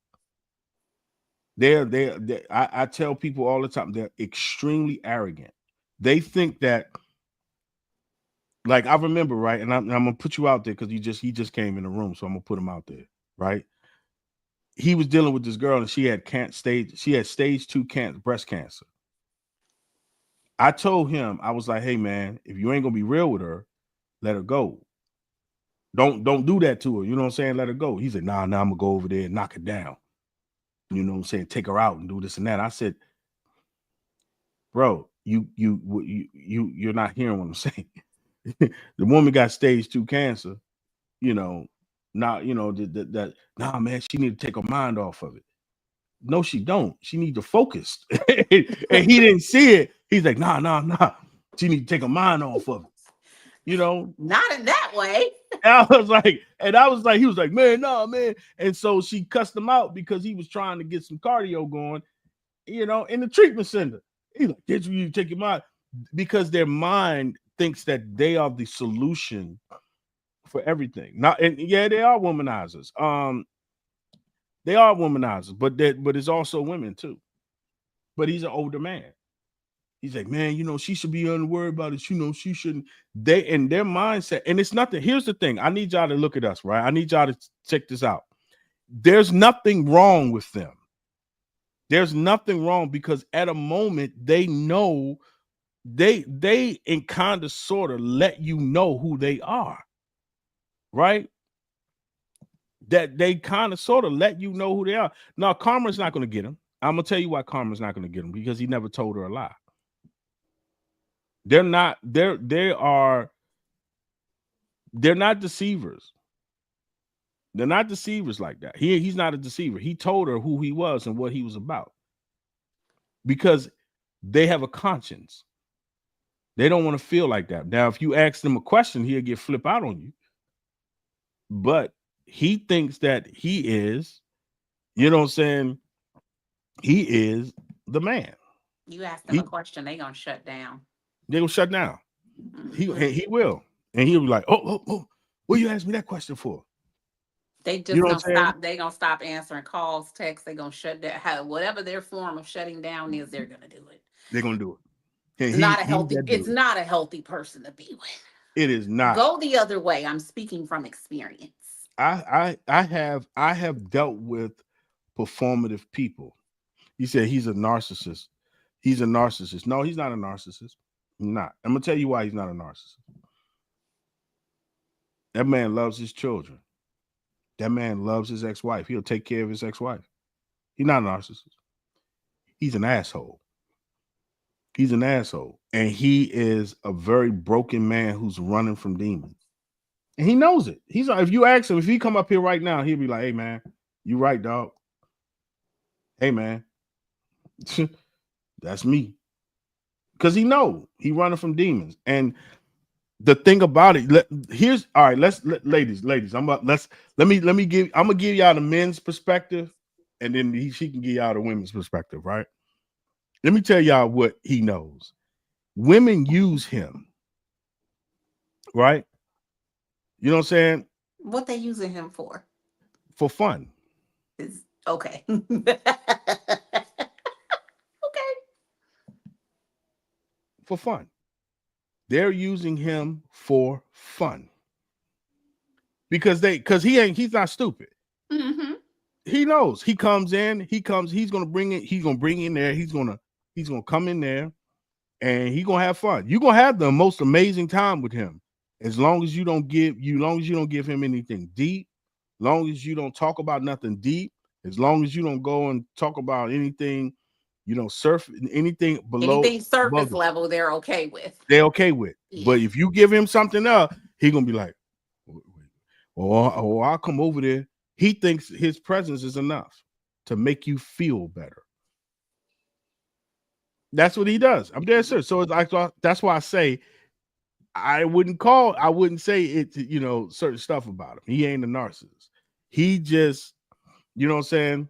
I tell people all the time, they're extremely arrogant. They think that, like, I remember, right? And I'm gonna put you out there because he just came in the room, so I'm gonna put him out there, right? He was dealing with this girl and she had stage 2 breast cancer. I told him, I was like, hey man, if you ain't gonna be real with her, let her go. Don't do that to her. You know what I'm saying? Let her go. He said, nah, I'm gonna go over there and knock it down. You know what I'm saying? Take her out and do this and that. I said, bro, you're not hearing what I'm saying. The woman got stage 2 cancer, you know, not, you know, that nah, man, she need to take her mind off of it. No, she don't. She need to focus. And he didn't see it. He's like, nah. She need to take her mind off of it. You know, Not in that way. and I was like, he was like, man, nah, man. And so she cussed him out because he was trying to get some cardio going, you know, in the treatment center. He's like, did you take your mind? Because their mind thinks that they are the solution for everything. Not, and yeah, they are womanizers. They are womanizers, but it's also women too. But he's an older man. He's like, man, you know, she should be unworried about it. You know, she shouldn't. They in their mindset, and it's nothing. Here's the thing. I need y'all to look at us, right? I need y'all to check this out. There's nothing wrong with them. There's nothing wrong because at a moment they know they in kind of sort of let you know who they are, right? That they kind of sort of let you know who they are. Now, Karma's not going to get him. I'm gonna tell you why Karma's not going to get him, because he never told her a lie. They're not deceivers. They're not deceivers like that. He's not a deceiver. He told her who he was and what he was about, because they have a conscience. They don't want to feel like that. Now, if you ask them a question, he'll get flip out on you. But he thinks that he is, you know what I'm saying? He is the man. You ask them a question, they gonna shut down. They will shut down. Mm-hmm. He will. And he'll be like, oh, what you ask me that question for? They just gonna stop. They gonna stop answering calls, texts. They gonna shut down. Whatever their form of shutting down is, they're gonna do it. They're gonna do it. It's not a healthy. It's not a healthy person to be with. It is not. Go the other way. I'm speaking from experience. I have dealt with performative people. He said he's a narcissist. He's a narcissist. No, he's not a narcissist. Not. I'm gonna tell you why he's not a narcissist. That man loves his children. That man loves his ex-wife. He'll take care of his ex-wife. He's not a narcissist. He's an asshole. He's an asshole. And he is a very broken man who's running from demons. And he knows it. He's if you ask him, if he come up here right now, he'll be like, hey man, you right, dog. Hey man. That's me. Because he know he running from demons. And the thing about it, here's all right. Ladies. I'm gonna give y'all the men's perspective, and then she can give y'all the women's perspective, right? Let me tell y'all what he knows. Women use him, right? You know what I'm saying? What they using him for? For fun. Is okay. Okay. For fun. They're using him for fun. Because he's not stupid. Mm-hmm. He knows. He comes in, he's gonna bring in there, he's gonna come in there and he's gonna have fun. You're gonna have the most amazing time with him as long as you don't give him anything deep, long as you don't talk about nothing deep, as long as you don't go and talk about anything, surf anything below Anything surface above, level, they're okay with. they're okay with. Yeah. But if you give him something else, he's gonna be like, I'll come over there. He thinks his presence is enough to make you feel better. That's what he does. I'm dead serious. So that's why I say I wouldn't say it, certain stuff about him. He ain't a narcissist. He just, you know what I'm saying?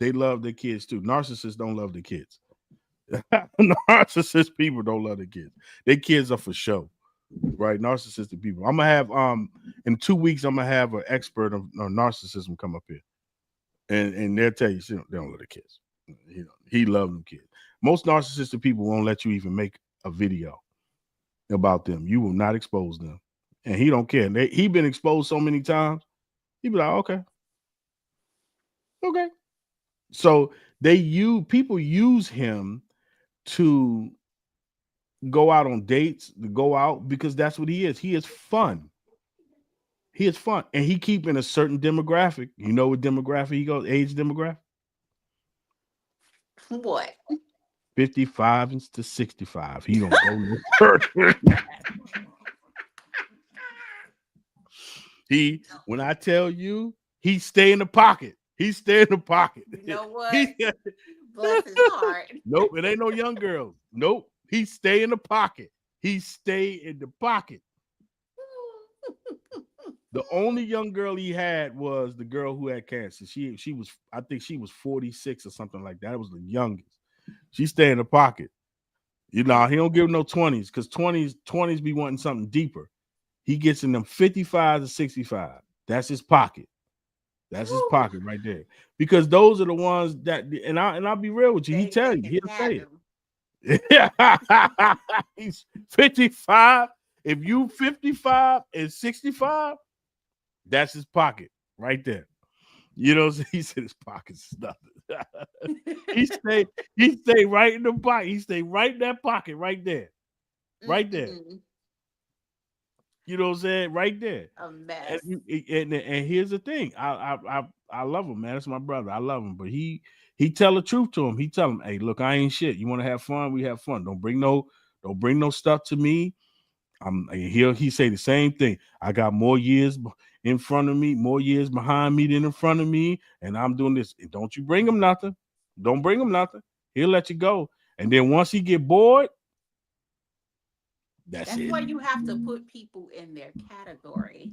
They love their kids too. Narcissists don't love their kids. Narcissist people don't love their kids. Their kids are for show, right? Narcissistic people. I'm gonna have in 2 weeks, I'm gonna have an expert on narcissism come up here. And they'll tell you they don't love the kids. He loves them kids. Most narcissistic people won't let you even make a video about them. You will not expose them, and he don't care. He been exposed so many times. He be like, okay. So people use him to go out on dates, to go out because that's what he is. He is fun. He is fun, and he keep in a certain demographic. You know what demographic he goes? Age demographic. What? 55 to 65. He don't go no further. When I tell you, he stay in the pocket. He stay in the pocket. You know what? Bless his heart. Nope, it ain't no young girls. Nope, he stay in the pocket. He stay in the pocket. The only young girl he had was the girl who had cancer. She was, I think she was 46 or something like that. It was the youngest. She stay in the pocket. He don't give no 20s because 20s be wanting something deeper. He gets in them 55 to 65. That's his pocket. That's his pocket right there. Because those are the ones that, and I'll be real with you. He tell you, he'll say it. He's 55. If you 55 and 65, that's his pocket right there. You know, he said his pocket's nothing. he stay right in the pocket. He stay right in that pocket right there. Right there. Mm-hmm. You know what I'm saying? Right there. A mess. And here's the thing. I love him, man. That's my brother. I love him. But he tell the truth to him. He tell him, hey, look, I ain't shit. You want to have fun? We have fun. Don't bring no stuff to me. He say the same thing. I got more years in front of me, more years behind me than in front of me, and I'm doing this. And don't you bring him nothing. Don't bring him nothing. He'll let you go. And then once he get bored, that's it. Why you have to put people in their category.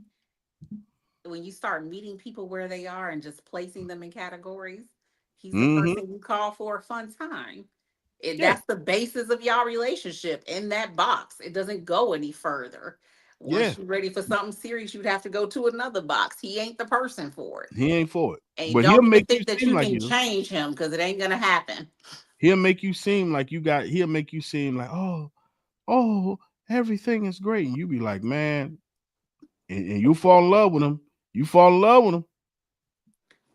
When you start meeting people where they are and just placing them in categories, he's the person you call for a fun time. That's the basis of y'all relationship in that box. It doesn't go any further. Once you're ready for something serious, you'd have to go to another box. He ain't the person for it. He ain't for it. And but don't even think that you can change him because it ain't gonna happen. He'll make you seem like he'll make you seem like, oh, everything is great. And you be like, man, and you fall in love with him. You fall in love with him.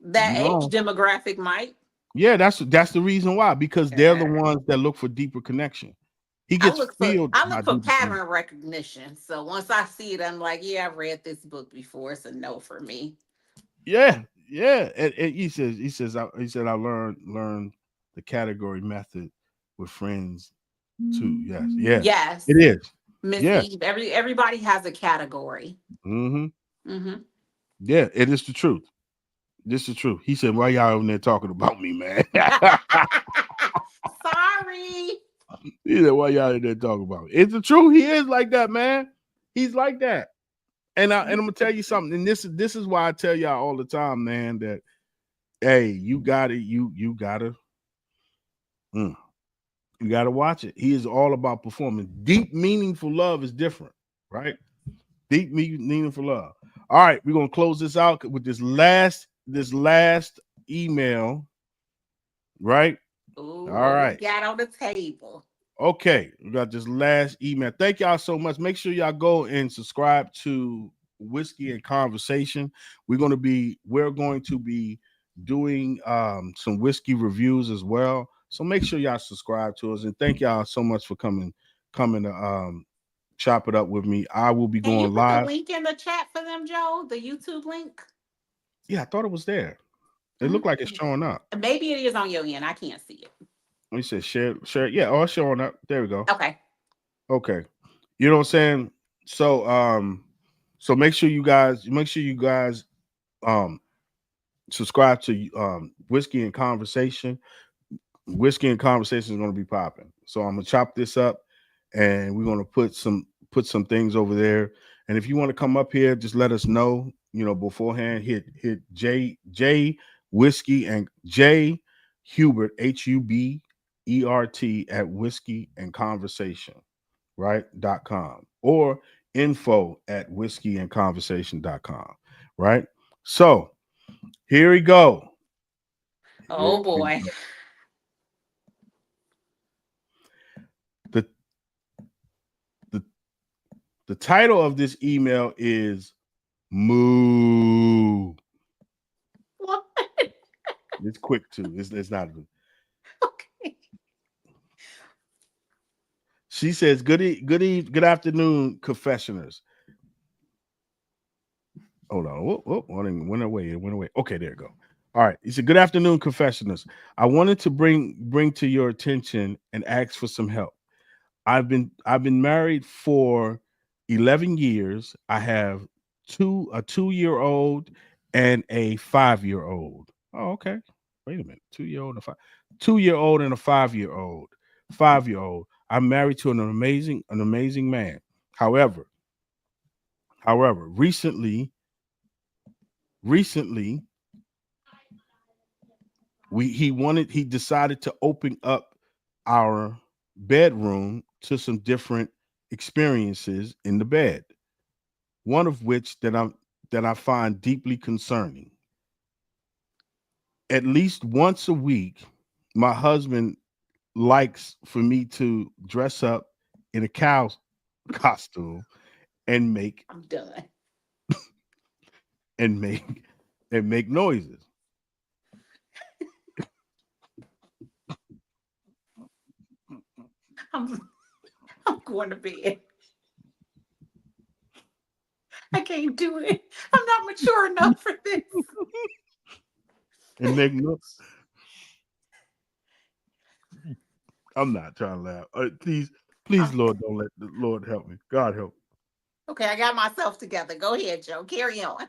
That age demographic might. Yeah, that's the reason why, because they're the ones that look for deeper connection. He gets I look for pattern recognition. So once I see it, I'm like, yeah, I've read this book before. It's a no for me. Yeah. And he said I learned the category method with friends too. Yes. It is. Miss Eve, everybody has a category. Yeah, it is the truth. This is the truth. He said, why y'all over there talking about me, man? Sorry. He said, why y'all in there talking about me? It's the truth. He is like that, man. He's like that. And I'm gonna tell you something. And this is why I tell y'all all the time, man, that hey, you gotta watch it. He is all about performing. Deep, meaningful love is different, right? Deep, meaningful love. All right, we're gonna close this out with this last email, right? Ooh, All right. got on the table. Okay, we got this last email. Thank y'all so much. Make sure y'all go and subscribe to Whiskey and Conversation. We're going to be doing some whiskey reviews as well. So make sure y'all subscribe to us, and thank y'all so much for coming to chop it up with me. I will be going live. Put the link in the chat for them, Joe. The YouTube link. Yeah, I thought it was there. It looked like it's showing up. Maybe it is on your end. I can't see it. We said share. Yeah, oh, it's showing up. There we go. Okay. You know what I'm saying? So make sure you guys subscribe to Whiskey and Conversation. Whiskey and Conversation is going to be popping. So I'm gonna chop this up, and we're gonna put some things over there. And if you want to come up here, just let us know. Beforehand. Hit J Whiskey and J Hubert HUBERT at Whiskey and Conversation, right? .com or info at whiskeyandconversation.com, right? So here we go. Oh boy. The title of this email is Moo. What? It's quick too. It's not good. Okay. She says, good afternoon, confessioners. Hold on. Whoop, went away. It went away. Okay, there you go. All right. He said, good afternoon, confessioners. I wanted to bring to your attention and ask for some help. I've been married for 11 years. I have a 2-year-old and a 5-year-old. Oh, okay. Wait a minute. 2-year-old and a 2-year-old and a 5-year-old. 5-year-old. I'm married to an amazing man. However, recently he decided to open up our bedroom to some different experiences in the bed. One of which that I find deeply concerning. At least once a week, my husband likes for me to dress up in a cow costume and make I'm done. and make noises. I'm going to bed. I can't do it. I'm not mature enough for this. And make noise. I'm not trying to laugh. Please, Lord, don't let the Lord help me. God help me. Okay, I got myself together. Go ahead, Joe. Carry on.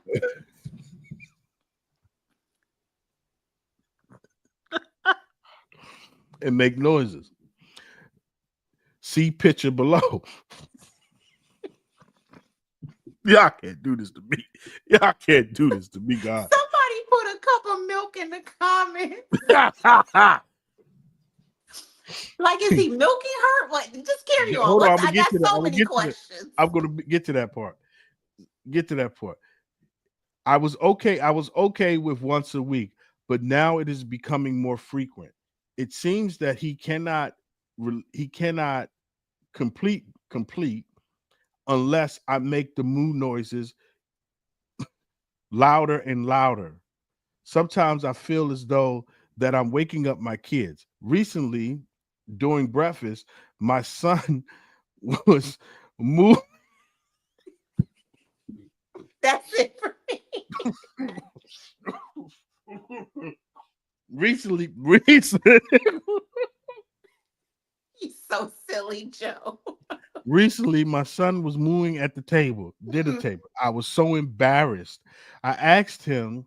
And make noises. See picture below. Y'all can't do this to me. Y'all can't do this to me, God. Somebody put a cup of milk in the comments. Like, is he milking her? What? Just carry on. Hold on, I got so many questions. I'm going to get to that part. I was okay with once a week, but now it is becoming more frequent. It seems that he cannot complete unless I make the moo noises louder and louder. Sometimes I feel as though that I'm waking up my kids. Recently, during breakfast, my son was moving. That's it for me. Recently. He's so silly, Joe. Recently, my son was mooing at the dinner table. I was so embarrassed. I asked him,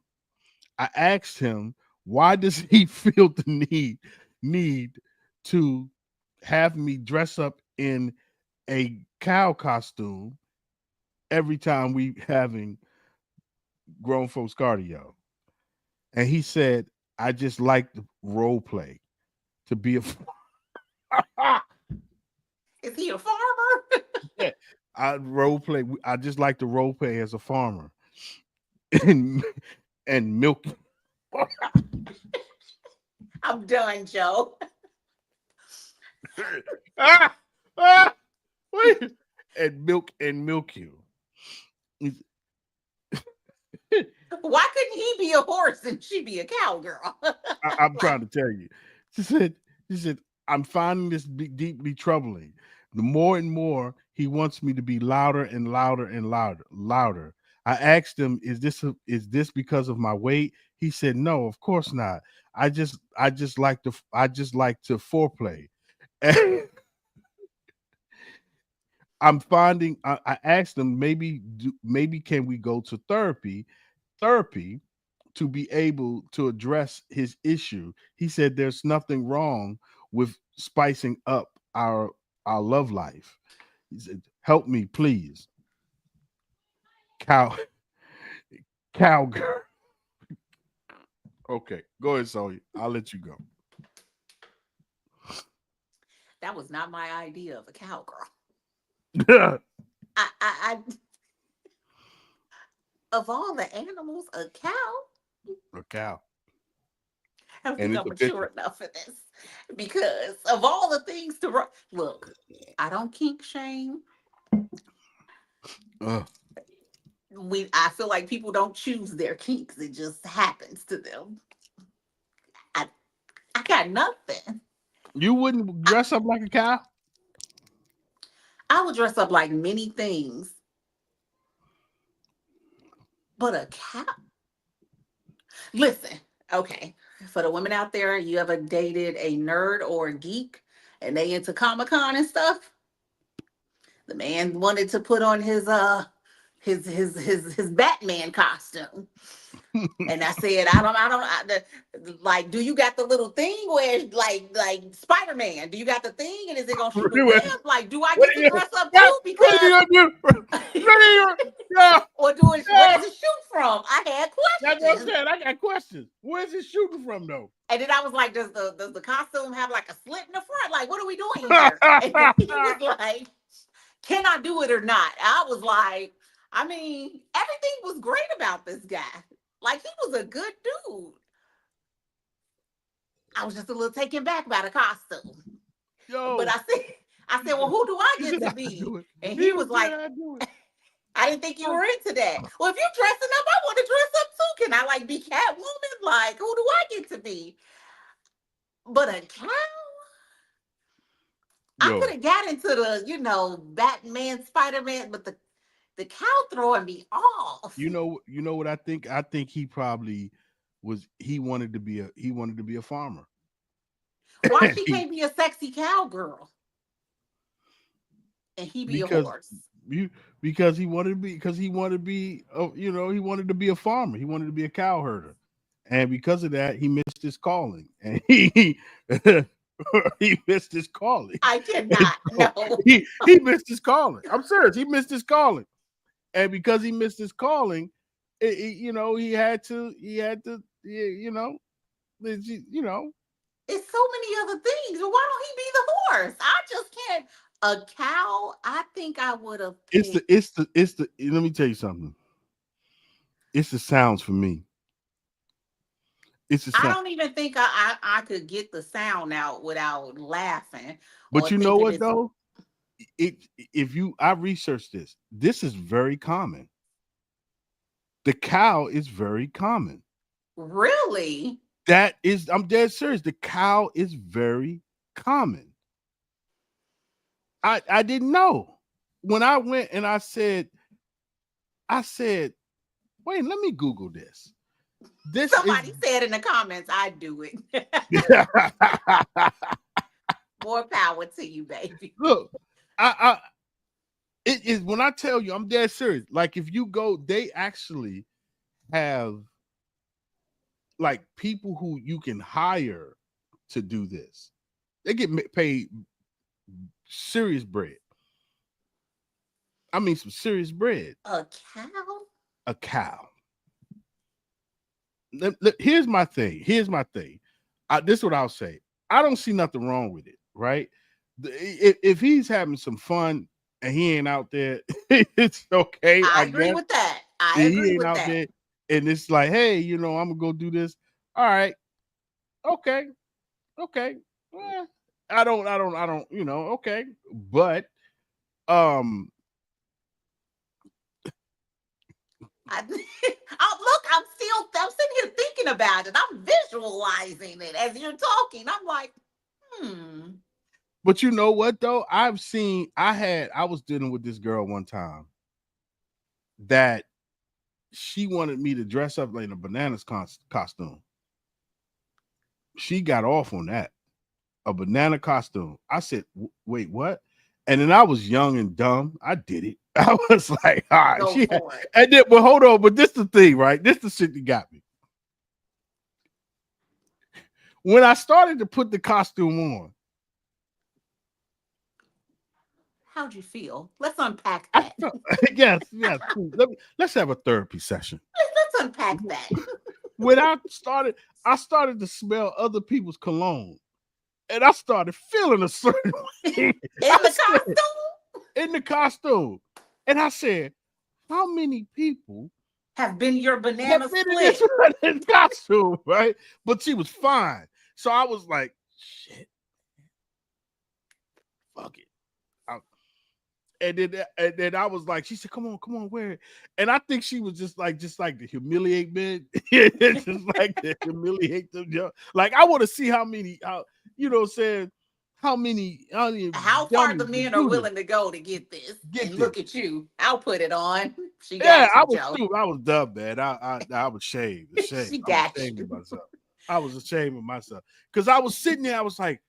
why does he feel the need to have me dress up in a cow costume every time we having grown folks cardio. And he said, I just like the role play to be a Is he a farmer? yeah, I role play. I just like to role play as a farmer and milk. I'm done, Joe. ah, ah, wait. And milk you. Why couldn't he be a horse and she be a cowgirl? I'm trying to tell you. She said, I'm finding this deeply troubling. The more and more he wants me to be louder and louder and louder. I asked him, is this because of my weight? He said, no, of course not. I just like to foreplay. I'm finding I asked him, maybe can we go to therapy to be able to address his issue. He said there's nothing wrong with spicing up our love life. He said, help me, please. Cowgirl. Okay, go ahead, Sonya. I'll let you go. That was not my idea of a cowgirl. A Of all the animals, a cow. cow. I don't And think it's I'm a mature picture. enough for this because of all the things to look. I don't kink shame. I feel like people don't choose their kinks; it just happens to them. I I got nothing. You wouldn't dress up like a cow? I would dress up like many things, but a cow. Listen, okay. For the women out there, you ever dated a nerd or a geek and they into Comic-Con and stuff? The man wanted to put on his Batman costume. And I said, like, do you got the little thing where it's like Spider-Man? Do you got the thing and is it gonna shoot a web? Like, do I get to dress up too? What are you gonna do? Or where does it shoot from? I had That's what I'm questions. saying. I got questions. Where's it shooting from though? And then I was like, does the costume have like a slit in the front? Like, what are we doing here? And he was like, can I do it or not? I was like, I mean, everything was great about this guy. Like, he was a good dude. I was just a little taken back by the costume. But I said, well, who do I get to be? And he was like, I didn't think you were into that. Well, if you're dressing up, I want to dress up too. Can I like be Catwoman? Like, who do I get to be? But a cow? I could have got into the, Batman, Spider-Man, but the cow throwing me off. You know what I think? I think he probably he wanted to be a farmer. Why she can't be a sexy cowgirl? And he be a horse. Because he wanted to be he wanted to be a farmer. He wanted to be a cow herder. And because of that, he missed his calling. And he missed his calling. I cannot. No. He missed his calling. I'm serious. He missed his calling. And because he missed his calling, he had to, it's so many other things. Why don't he be the horse? I just can't. A cow, I think I would have. It's the. Let me tell you something. It's the sounds for me. It's the sound. I don't even think I could get the sound out without laughing. But you know what though? I researched this. This is very common. The cow is very common. Really? I'm dead serious. The cow is very common. I didn't know. When I went and I said, wait, let me Google this. Somebody said in the comments, I'd do it. More power to you, baby. Look, it is when I tell you, I'm dead serious. Like if you go, they actually have like people who you can hire to do this. They get paid serious bread. I mean, some serious bread. A cow? A cow. Here's my thing. This is what I'll say. I don't see nothing wrong with it, right? If he's having some fun and he ain't out there, it's okay. I I agree guess with that. I he agree ain't with out that. there, and it's like, hey, I'm gonna go do this. All right, okay, okay. I don't. Okay, but um, I'm sitting here thinking about it. I'm visualizing it as you're talking. I'm like, but you know what though? I was dealing with this girl one time that she wanted me to dress up like a bananas costume. She got off on that. A banana costume. I said, wait, what? And then I was young and dumb. I did it. I was like, all right. go for it. And then, but hold on. But this the thing, right? This the shit that got me. When I started to put the costume on, How'd you feel? Let's unpack that. yes. Let's have a therapy session. Let's unpack that. When I started to smell other people's cologne. And I started feeling a certain way. In the costume. And I said, how many people have been your banana split? In this costume, right? But she was fine. So I was like, shit. Fuck it. And then I was like, she said, come on, wear it. And I think she was just like to humiliate men. Just like to humiliate them. Like I want to see how many, saying how far the men are willing to go to get this. Look at you. I'll put it on. She got you, I was Joe. stupid. I was dumb, man. I was ashamed. She got you. I was ashamed of myself. Because I was sitting there, I was like,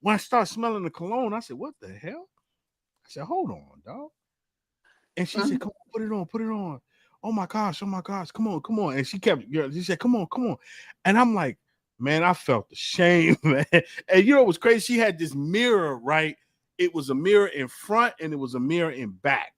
when I started smelling the cologne, I said, what the hell? I said, hold on, dog. And she said, come on, put it on. Oh my gosh, come on. And she said, come on. And I'm like, man, I felt the shame, man. And you know what's crazy? She had this mirror, right? It was a mirror in front and it was a mirror in back.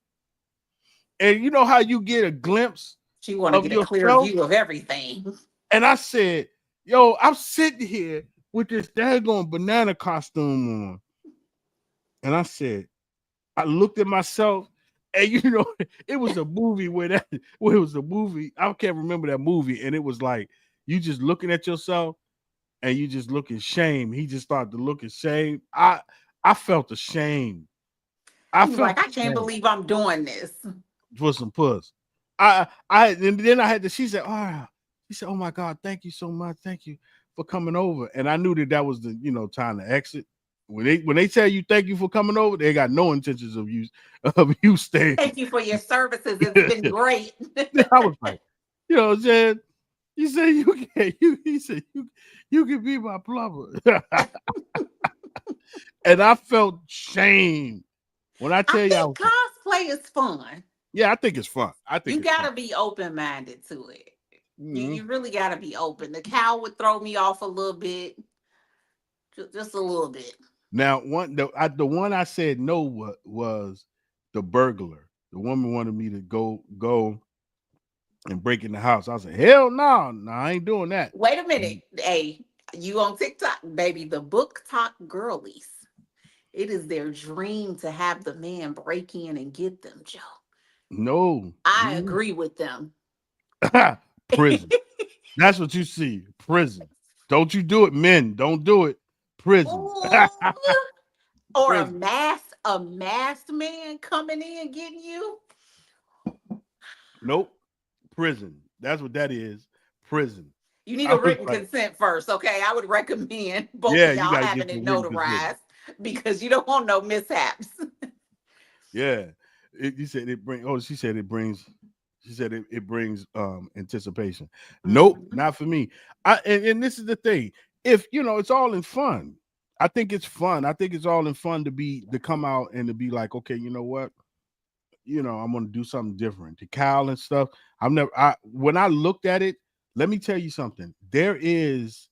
And you know how you get a glimpse? She wanted to get a clear view of everything. And I said, yo, I'm sitting here with this daggone banana costume on. And I said, I looked at myself, and it was a movie where it was a movie. I can't remember that movie, and it was like you just looking at yourself, and you just look in shame. He just started to look in shame. I felt ashamed. I can't believe I'm doing this for some puss. And then I had to. She said, oh my God, thank you so much, thank you for coming over. And I knew that was the time to exit. When they tell you thank you for coming over, they got no intentions of you staying. Thank you for your services. It's been great. I was like, Jen, you said he said you can be my plumber. And I felt shame when I tell you cosplay is fun. Yeah, I think it's fun. I think you gotta be open-minded to it. Mm-hmm. You really gotta be open. The cow would throw me off a little bit. Just a little bit. Now, the one I said no was the burglar. The woman wanted me to go and break in the house. I said, hell no, I ain't doing that. Wait a minute. Hey, you on TikTok, baby, the BookTok girlies. It is their dream to have the man break in and get them, Joe. No. I agree with them. Prison. That's what you see. Prison. Don't you do it, men. Don't do it. Prison. Or prison. a masked man coming in getting you. Nope. Prison. That's what that is. Prison. You need a written consent first, okay? I would recommend both of y'all having it notarized because you don't want no mishaps. Yeah. She said it brings anticipation. Nope, not for me. And this is the thing. If it's all in fun. I think it's fun. I think it's all in fun to come out and to be like, okay, you know what? I'm gonna do something different. The cowl and stuff. When I looked at it, let me tell you something. There is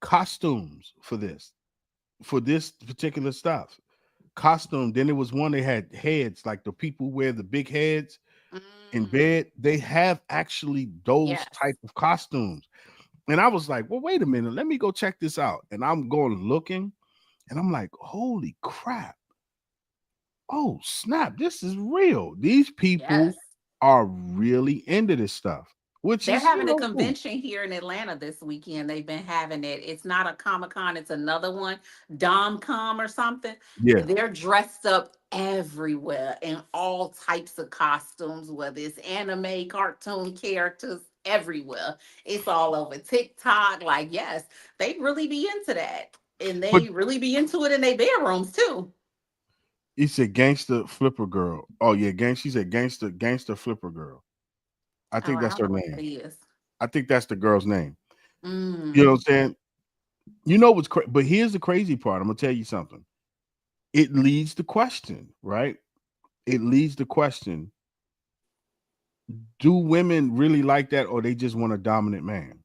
costumes for this particular stuff. costume. Then there was one they had heads, like the people who wear the big heads in Mm, bed. They have actually those yes. type of costumes. And I was like, well, wait a minute, let me go check this out. And I'm going looking, and I'm like, holy crap. Oh, snap, this is real. These Yes. people are really into this stuff, which They're is, having a cool. convention here in Atlanta this weekend. They've been having it. It's not a Comic Con, it's another one, DomCom or something. Yeah. They're dressed up everywhere in all types of costumes, whether it's anime, cartoon characters, everywhere. It's all over TikTok. Like, yes, they really be into that. And But they really be into it in their bedrooms too. he said gangster flipper girl. Oh, yeah, she said gangster flipper girl. I Oh, think I that's don't her know what that name. is. I think that's the girl's name. You know what Mm. I'm saying? You know what's crazy? But here's the crazy part. I'm gonna tell you something. It leads to question, right? It leads to question: do women really like that, or they just want a dominant man?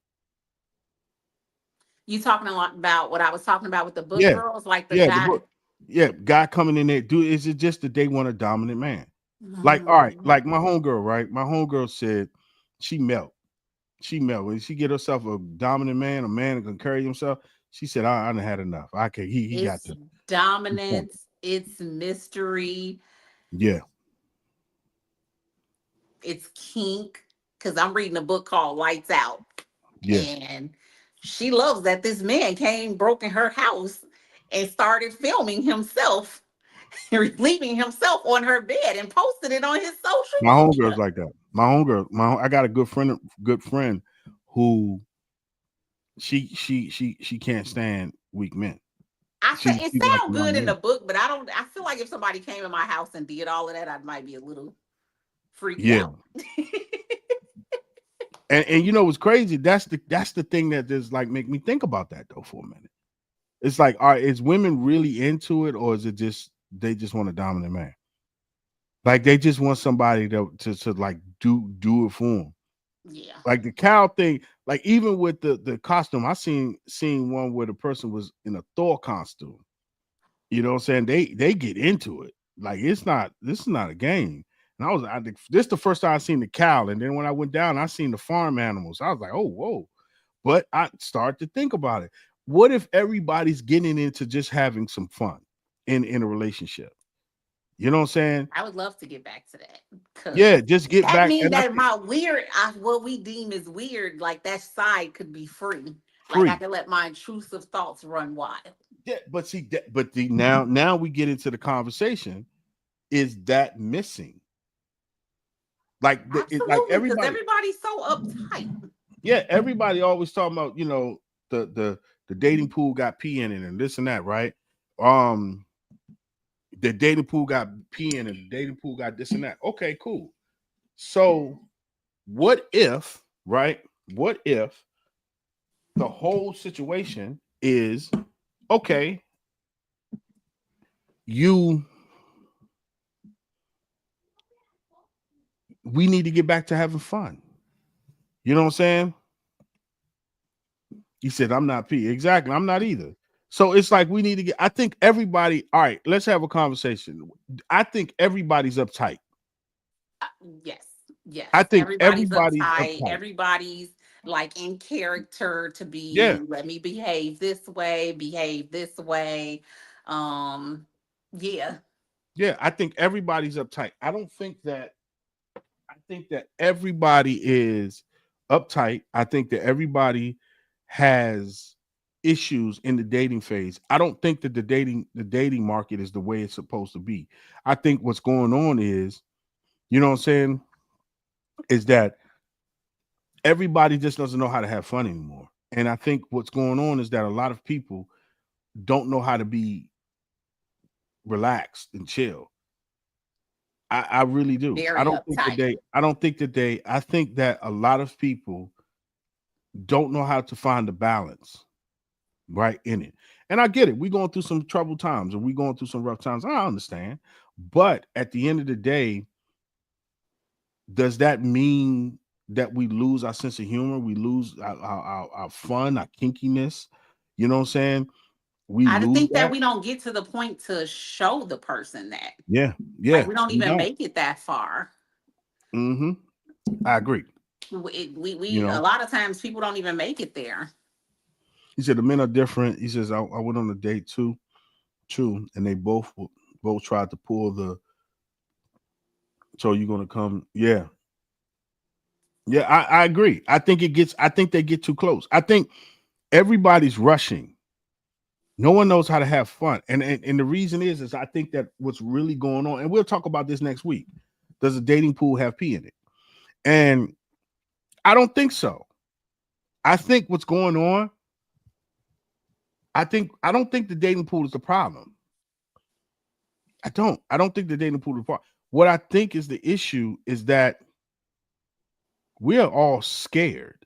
You talking a lot about what I was talking about with the book Yeah, girls, like the yeah. The guy. book, yeah. Guy coming in there. Is it just that they want a dominant man? Like, all right, Mm. like my homegirl, right? My homegirl said she melt. She melt when she get herself a dominant man, a man that can carry himself. She said, I done had enough. I can. He got It's to the point. dominance, it's mystery, Yeah, it's kink. Because I'm reading a book called Lights Out, yeah. and she loves that this man came, broke in her house, and started filming himself, leaving himself on her bed and posted it on his social My homegirl's media. like that. My homegirl, I got a good friend who she can't stand weak men. It She like sounds good in the dominant. book, but I feel like if somebody came in my house and did all of that, I might be a little freaked Yeah. out. And you know what's crazy? That's the thing that just like make me think about that though for a minute. It's like, all right, is women really into it, or is it just they just want a dominant man? Like they just want somebody to like do it for them. Yeah. Like the cow thing, like even with the costume, I seen one where the person was in a Thor costume. You know what I'm saying? They get into it. Like this is not a game. And I think this is the first time I seen the cow. And then when I went down, I seen the farm animals. I was like, oh, whoa. But I started to think about it. What if everybody's getting into just having some fun in a relationship? You know what I'm saying? I would love to get back to that because Yeah, just get that back. means And I that think my weird, what we deem as weird, like that side could be free. Like I free. could let my intrusive thoughts run wild. Yeah, but see that, but the now we get into the conversation. Is that missing? Like Absolutely, because everybody, everybody's so uptight. yeah, everybody always talking about, the dating pool got pee in it and this and that, right? Um, the dating pool got pee in it, the dating pool got this and that. Okay, cool. So what if, right? What if the whole situation is okay, you we need to get back to having fun. You know what I'm saying? He said, I'm not P. Exactly. I'm not either. So it's like we need to get, I think everybody, all right, let's have a conversation. I think everybody's uptight. Uh, yes, I yes. think Everybody's everybody's uptight. uptight. Everybody's like in character to Yeah. be, let me behave this way. Um, yeah. Yeah. I think everybody's uptight. I think that everybody is uptight. I think that everybody has issues in the dating phase. I don't think that the dating market is the way it's supposed to be. I think what's going on is, you know what I'm saying, is that everybody just doesn't know how to have fun anymore. And I think what's going on is that a lot of people don't know how to be relaxed and chill. I really do. I Very don't think that uptight. I think that a lot of people don't know how to find the balance right in it. And I get it. We're going through some troubled times and we're going through some rough times. I understand. But at the end of the day, does that mean that we lose our sense of humor? We lose our fun, our kinkiness? You know what I'm saying? we I lose think that that. we don't get to the point to show the person that. Yeah, Like, yeah, we don't we even don't. make it that far. Mm-hmm. I agree. We You a know, lot of times people don't even make it there. he said the men are different. He says I went on a date too, and they both tried to pull the. So you're gonna come? Yeah, yeah. I agree. I think it gets. I think they get too close. I think everybody's rushing. No one knows how to have fun, and the reason is I think that what's really going on, and we'll talk about this next week. Does a dating pool have pee in it? And I don't think so. I think what's going on. I don't think the dating pool is the problem. I don't. I don't think the dating pool is the problem. What I think is the issue is that we are all scared,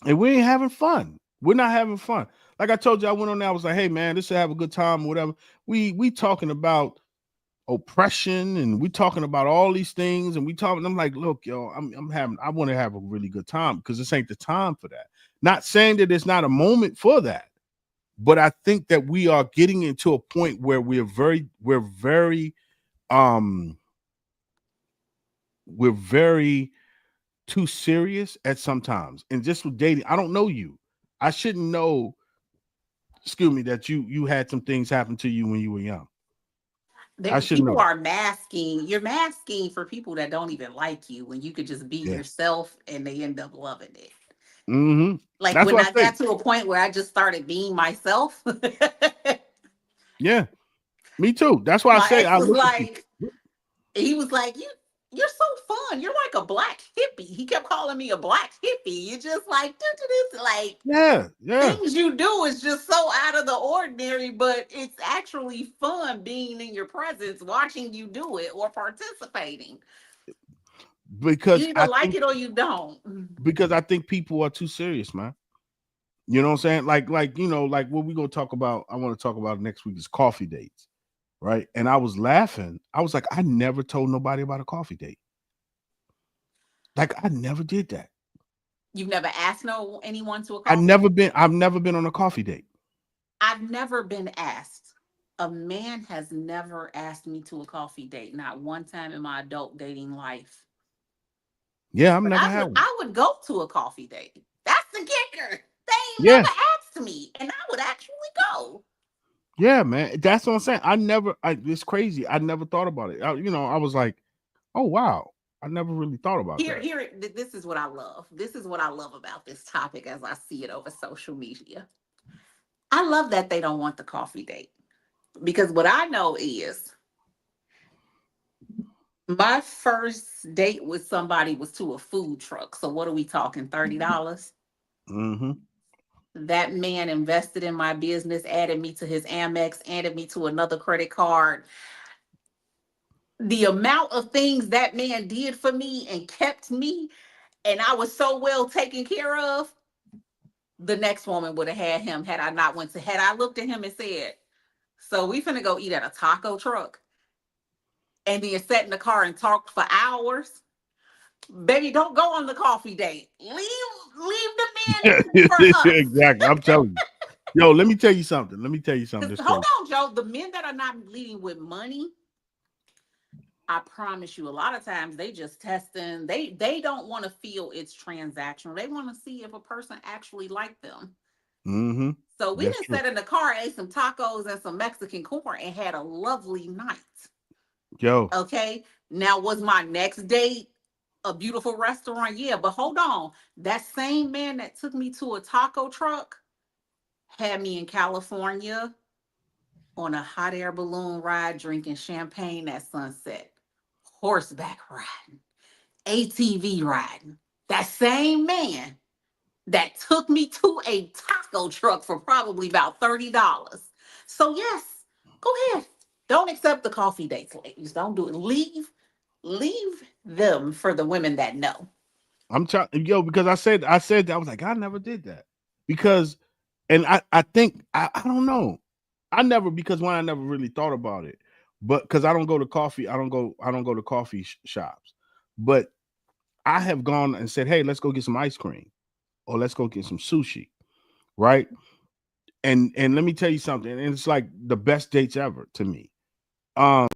and we ain't having fun. We're not having fun. Like I told you, I went on there. I was like, "Hey, man, this should have a good time, or whatever." We talking about oppression, and we talking about all these things, and we talking. I'm like, "Look, yo, I want to have a really good time because this ain't the time for that." Not saying that it's not a moment for that. But I think that we are getting into a point where we're very um we're very too serious at sometimes. And just with dating, I don't know you. I shouldn't know, excuse me, that you had some things happen to you when you were young. I should know People that. are masking. You're masking for people that don't even like you when you could just be Yeah. yourself and they end up loving it. Mm-hmm. Like That's when what I I say. got to a point where I just started being myself. Yeah, me too. That's why I My say ex I was look at you. like, he was like, you're so fun. You're like a black hippie. He kept calling me a black hippie. You're just like, do this, like Yeah, yeah. things you do is just so out of the ordinary, but it's actually fun being in your presence, watching you do it or participating. You Because either I like think it or you don't. people are too serious, man. You know what I'm saying? Like like what we gonna talk about. I want to talk about next week is coffee dates, right? And I was laughing. I was like, I never told nobody about a coffee date. Like I never did that. You've never asked anyone to a I coffee never date? been. I've never been on a coffee date. I've never been asked. A man has never asked me to a coffee date, not one time in my adult dating life. Yeah, I've But never had one. I would go to a coffee date. That's the kicker. They ain't Yeah, never asked me, and I would actually go. yeah, man. That's what I'm saying. I never. It's crazy. I never thought about it. I was like, oh wow. I never really thought about that. This is what I love. This is what I love about this topic as I see it over social media. I love that they don't want the coffee date because what I know is my first date with somebody was to a food truck. So what are we talking? $30? Mm-hmm. That man invested in my business, added me to his Amex, added me to another credit card. The amount of things that man did for me and kept me, and I was so well taken care of. The next woman would have had him had I looked at him and said, "So we finna go eat at a taco truck," and then sat in the car and talked for hours. Baby, don't go on the coffee date. Leave the man for us. Exactly. I'm telling you. Yo, let me tell you something. Let me tell you something. Because This hold crazy. on, Joe. The men that are not leading with money, I promise you, a lot of times they just testing. They don't want to feel it's transactional. They want to see if a person actually like them. Mm-hmm. So we That's didn't true. sat in the car, ate some tacos and some Mexican corn, and had a lovely night. Yo. Okay. Now, was my next date a beautiful restaurant? Yeah, but hold on. That same man that took me to a taco truck had me in California on a hot air balloon ride, drinking champagne at sunset, horseback riding, ATV riding. That same man that took me to a taco truck for probably about $30. So, yes, go ahead. Don't accept the coffee dates, ladies. Don't do it. Leave them for the women that know. I'm trying, yo, because I said that I was like, I never did that. Because and I think I don't know. I never because one, I never really thought about it. But because I don't go to coffee shops. But I have gone and said, hey, let's go get some ice cream or let's go get some sushi. Right. And let me tell you something, and it's like the best dates ever to me. Um,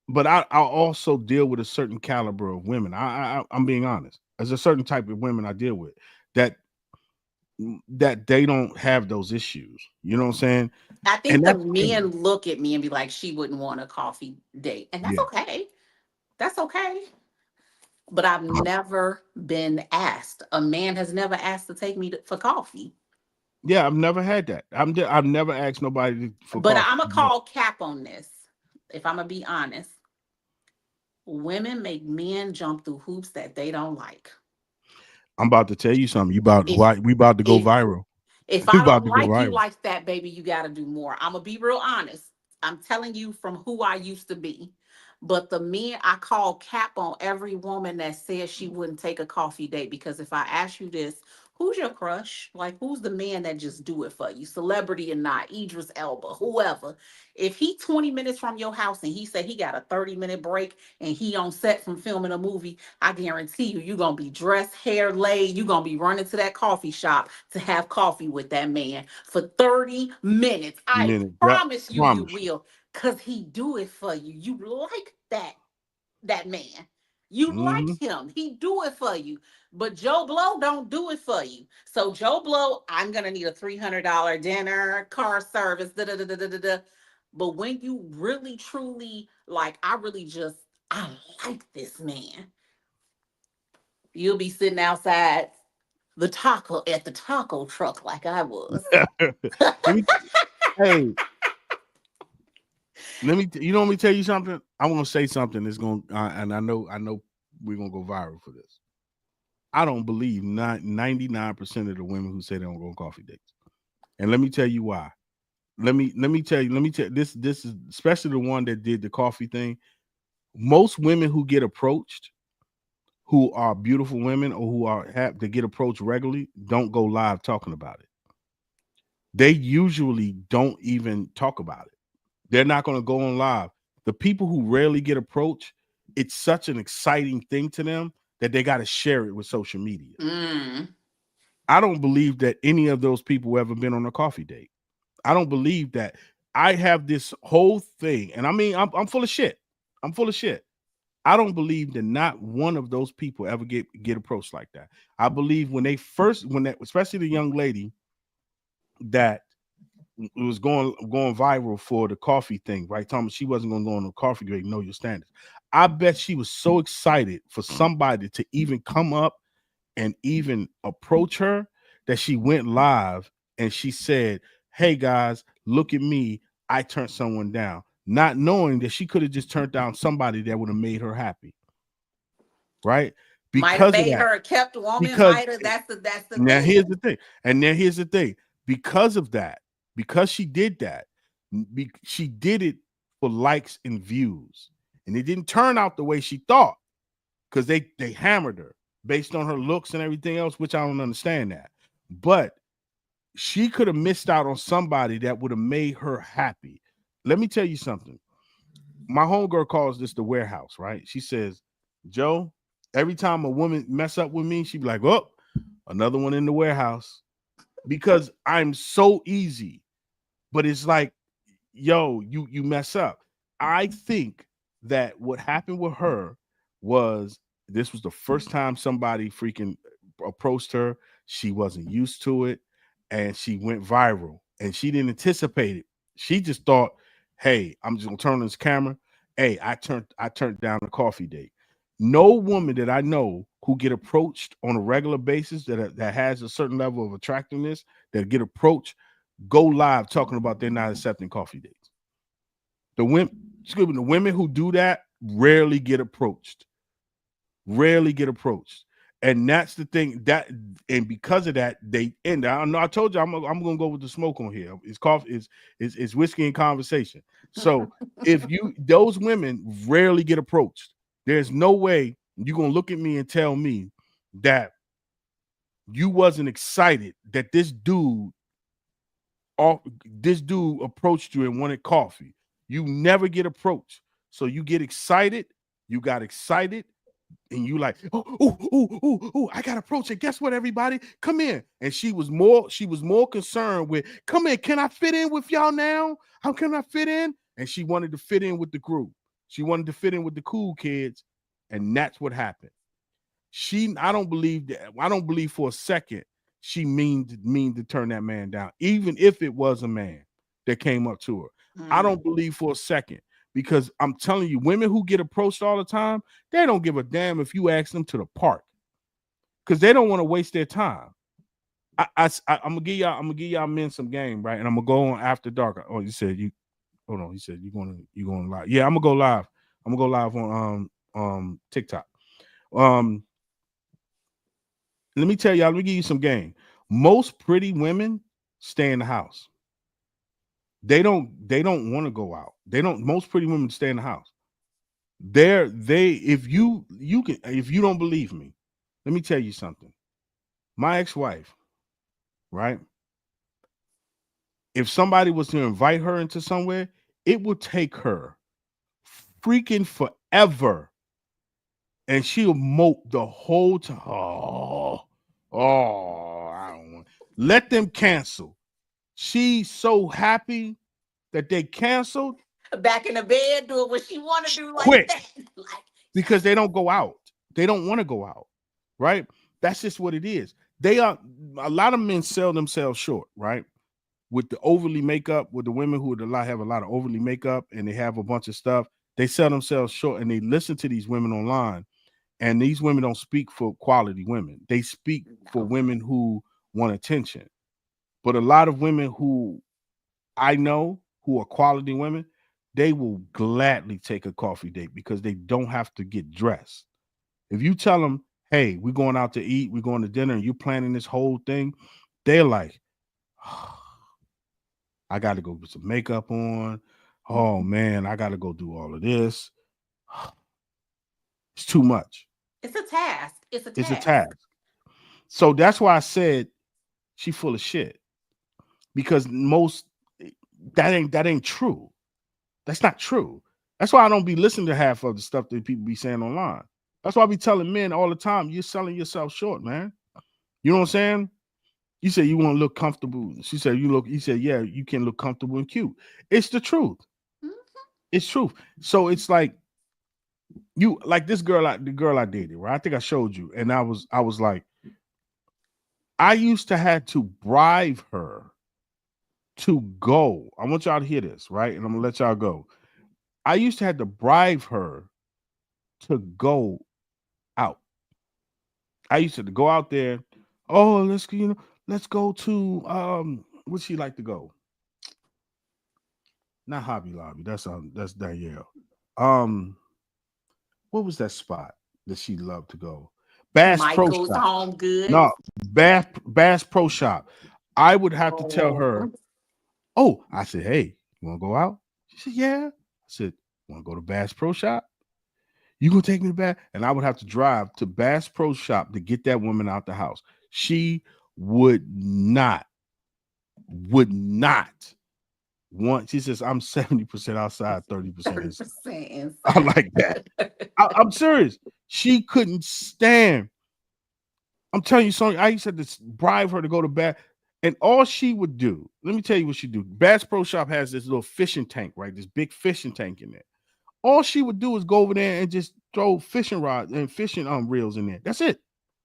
but I also deal with a certain caliber of women. I'm being honest. There's a certain type of women I deal with that they don't have those issues. You know what I'm saying? I And think the that's me. men look at me and be like, she wouldn't want a coffee date. And that's Yeah. okay. That's okay. But I've never been asked. A man has never asked to take me for coffee. Yeah, I've never had that. I've never asked nobody for But coffee. I'm going to call cap on this. If I'm going to be honest, women make men jump through hoops that they don't like. I'm about to tell you something. You about If why we about to go if viral. if We I about don't to go like you viral. like that, baby, you got to do more. I'm gonna be real honest. I'm telling you from who I used to be. But the men I call cap on every woman that says she wouldn't take a coffee date, because if I ask you this, who's your crush? Like, who's the man that just do it for you? Celebrity or not, Idris Elba, whoever. If he 20 minutes from your house and he said he got a 30-minute break and he on set from filming a movie, I guarantee you, you're going to be dressed, hair laid. You're going to be running to that coffee shop to have coffee with that man for 30 minutes. I Minute. Yep. promise you, you Promise. will. Because he do it for you. You like that man. You like Hmm. him. He do it for you. But Joe Blow don't do it for you. So Joe Blow, I'm gonna need a $300 dinner, car service, da da da da da da. Da. But when you really truly like, I like this man. You'll be sitting outside the taco truck like I was. Let me hey, let me tell you something. I want to say something that's going and I know we're going to go viral for this. I don't believe 99% of the women who say they don't go on coffee dates. And let me tell you why. Let me tell this is especially the one that did the coffee thing. Most women who get approached, who are beautiful women or who are have to get approached regularly, don't go live talking about it. They usually don't even talk about it. They're not going to go on live. The people who rarely get approached, it's such an exciting thing to them that they got to share it with social media. Mm. I don't believe that any of those people ever been on a coffee date. I don't believe that. I have this whole thing, and I mean, I'm full of shit. I'm full of shit. I don't believe that not one of those people ever get approached like that. I believe when they first, especially the young lady that was going viral for the coffee thing, right? Telling me she wasn't going to go on a coffee date, know your standards. I bet she was so excited for somebody to even come up and even approach her that she went live and she said, "Hey guys, look at me. I turned someone down," not knowing that she could have just turned down somebody that would have made her happy, right? Might have Because of made that. her a kept woman. Because Might have. That's the now here's thing. the thing. And then here's the thing. Because of that, because she did that, she did it for likes and views. And it didn't turn out the way she thought because they hammered her based on her looks and everything else, which I don't understand that. But she could have missed out on somebody that would have made her happy. Let me tell you something. My homegirl calls this the warehouse, right? She says, "Joe, every time a woman mess up with me, she be like, oh, another one in the warehouse." Because I'm so easy. But it's like, yo, you mess up. I think that what happened with her was this was the first time somebody freaking approached her. She wasn't used to it, and she went viral. And she didn't anticipate it. She just thought, "Hey, I'm just gonna turn on this camera. Hey, I turned down a coffee date." No woman that I know who get approached on a regular basis that has a certain level of attractiveness that get approached go live talking about they're not accepting coffee dates. The women who do that rarely get approached. Rarely get approached. And that's the thing that, and because of that, they end. I know I told you I'm gonna go with the smoke on here. It's coffee, it's whiskey and conversation. So if you those women rarely get approached, there's no way you're gonna look at me and tell me that you wasn't excited that this dude approached you and wanted coffee. You never get approached. So you get excited. You got excited. and you like, I got to approach it. Guess what, everybody? Come in. And she was more concerned with, come in, can I fit in with y'all now? How can I fit in? And she wanted to fit in with the group. She wanted to fit in with the cool kids. And that's what happened. I don't believe for a second she mean to turn that man down, even if it was a man that came up to her. I don't believe for a second, because I'm telling you, women who get approached all the time, they don't give a damn if you ask them to the park, because they don't want to waste their time. I'm gonna give y'all men some game, right? And I'm gonna go on after dark. Oh, you said you hold on. He said you going live. Yeah, I'm gonna go live. I'm gonna go live on TikTok. Let me tell y'all, let me give you some game. Most pretty women stay in the house. They don't want to go out. Most pretty women stay in the house. If you don't believe me, let me tell you something. My ex-wife, right? If somebody was to invite her into somewhere, it would take her freaking forever. And she'll mope the whole time. I don't want. Let them cancel. She's so happy that they canceled. Back in the bed doing what she want to do, like quick, that. Because they don't go out. They don't want to go out, right? That's just what it is. A lot of men sell themselves short, right? With the overly makeup, with the women who have a lot of overly makeup and they have a bunch of stuff, they sell themselves short, and they listen to these women online. And these women don't speak for quality women. They speak for women who want attention. But a lot of women who I know who are quality women, they will gladly take a coffee date because they don't have to get dressed. If you tell them, hey, we're going out to eat, we're going to dinner, and you're planning this whole thing, they're like, oh, I got to go put some makeup on. Oh, man, I got to go do all of this. It's too much. It's a task. It's a task. So that's why I said she full of shit, because that ain't true. That's not true. That's why I don't be listening to half of the stuff that people be saying online. That's why I be telling men all the time, you're selling yourself short, man. You know what I'm saying? You say you want to look comfortable. She said he said, yeah, you can look comfortable and cute. It's the truth. Mm-hmm. It's truth. So it's like, the girl I dated, right? I think I showed you. And I was like, I used to have to bribe her to go. I want y'all to hear this, right? And I'm gonna let y'all go. I used to have to bribe her to go out. I used to go out there. Oh, let's go to where'd she like to go? Not Hobby Lobby. That's Danielle. What was that spot that she loved to go? Bass Michael's Pro Shop. Home Goods. No, Bass Pro Shop. I would have to tell her, oh, I said, hey, you want to go out? She said, yeah. I said, want to go to Bass Pro Shop? You gonna take me to Bass? And I would have to drive to Bass Pro Shop to get that woman out the house. She would not want. She says, I'm 70% outside, 30% inside. I like that. I'm serious. She couldn't stand. I'm telling you something. I used to bribe her to go to Bass. And all she would do, let me tell you what she do. Bass Pro Shop has this little fishing tank, right? This big fishing tank in there. All she would do is go over there and just throw fishing rods and fishing reels in there. That's it.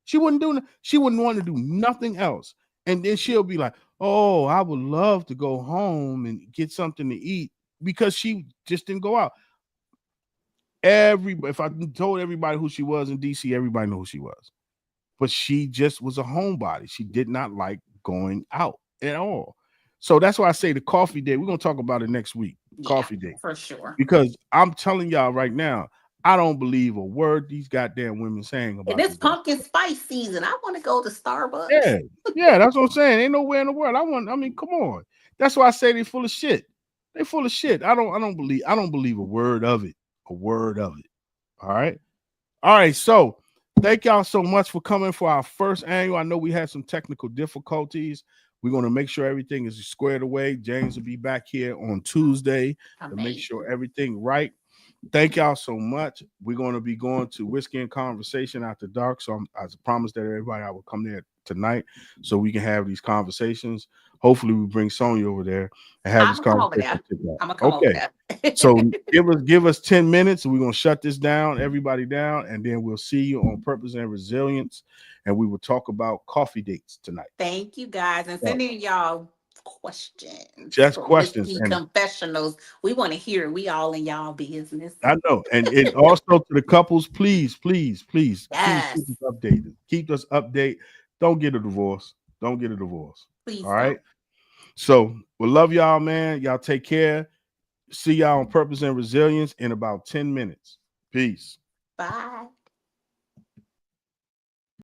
She wouldn't want to do nothing else. And then she'll be like, oh, I would love to go home and get something to eat, because she just didn't go out. If I told everybody who she was in DC, everybody knew who she was. But she just was a homebody. She did not like going out at all. So that's why I say the coffee date. We're going to talk about it next week. Coffee date. For sure. Because I'm telling y'all right now, I don't believe a word these goddamn women saying about this pumpkin spice season. I want to go to Starbucks. Yeah, that's what I'm saying. Ain't nowhere in the world. I mean, come on. That's why I say they're full of shit. They full of shit. I don't believe a word of it. A word of it. All right. So thank y'all so much for coming for our first annual. I know we had some technical difficulties. We're going to make sure everything is squared away. James will be back here on Tuesday to make sure everything right. Thank y'all so much. We're going to be going to Whiskey and Conversation after dark. So I promised that everybody I will come there tonight so we can have these conversations. Hopefully, we bring Sonya over there and have I'm this gonna come over conversation there. together. I'm gonna come over Okay. there. So give us 10 minutes. We're gonna shut this down, everybody down, and then we'll see you on Purpose and Resilience. And we will talk about coffee dates tonight. Thank you guys, and send in y'all questions Just for questions. Whiskey And Confessionals. We want to hear it. We all in y'all business. I know. And also to the couples, please keep Yes. us updated. Keep us updated. Don't get a divorce. Don't get a divorce. Please All right. So we love y'all, man. Y'all take care. See y'all on Purpose and Resilience in about 10 minutes. Peace. Bye.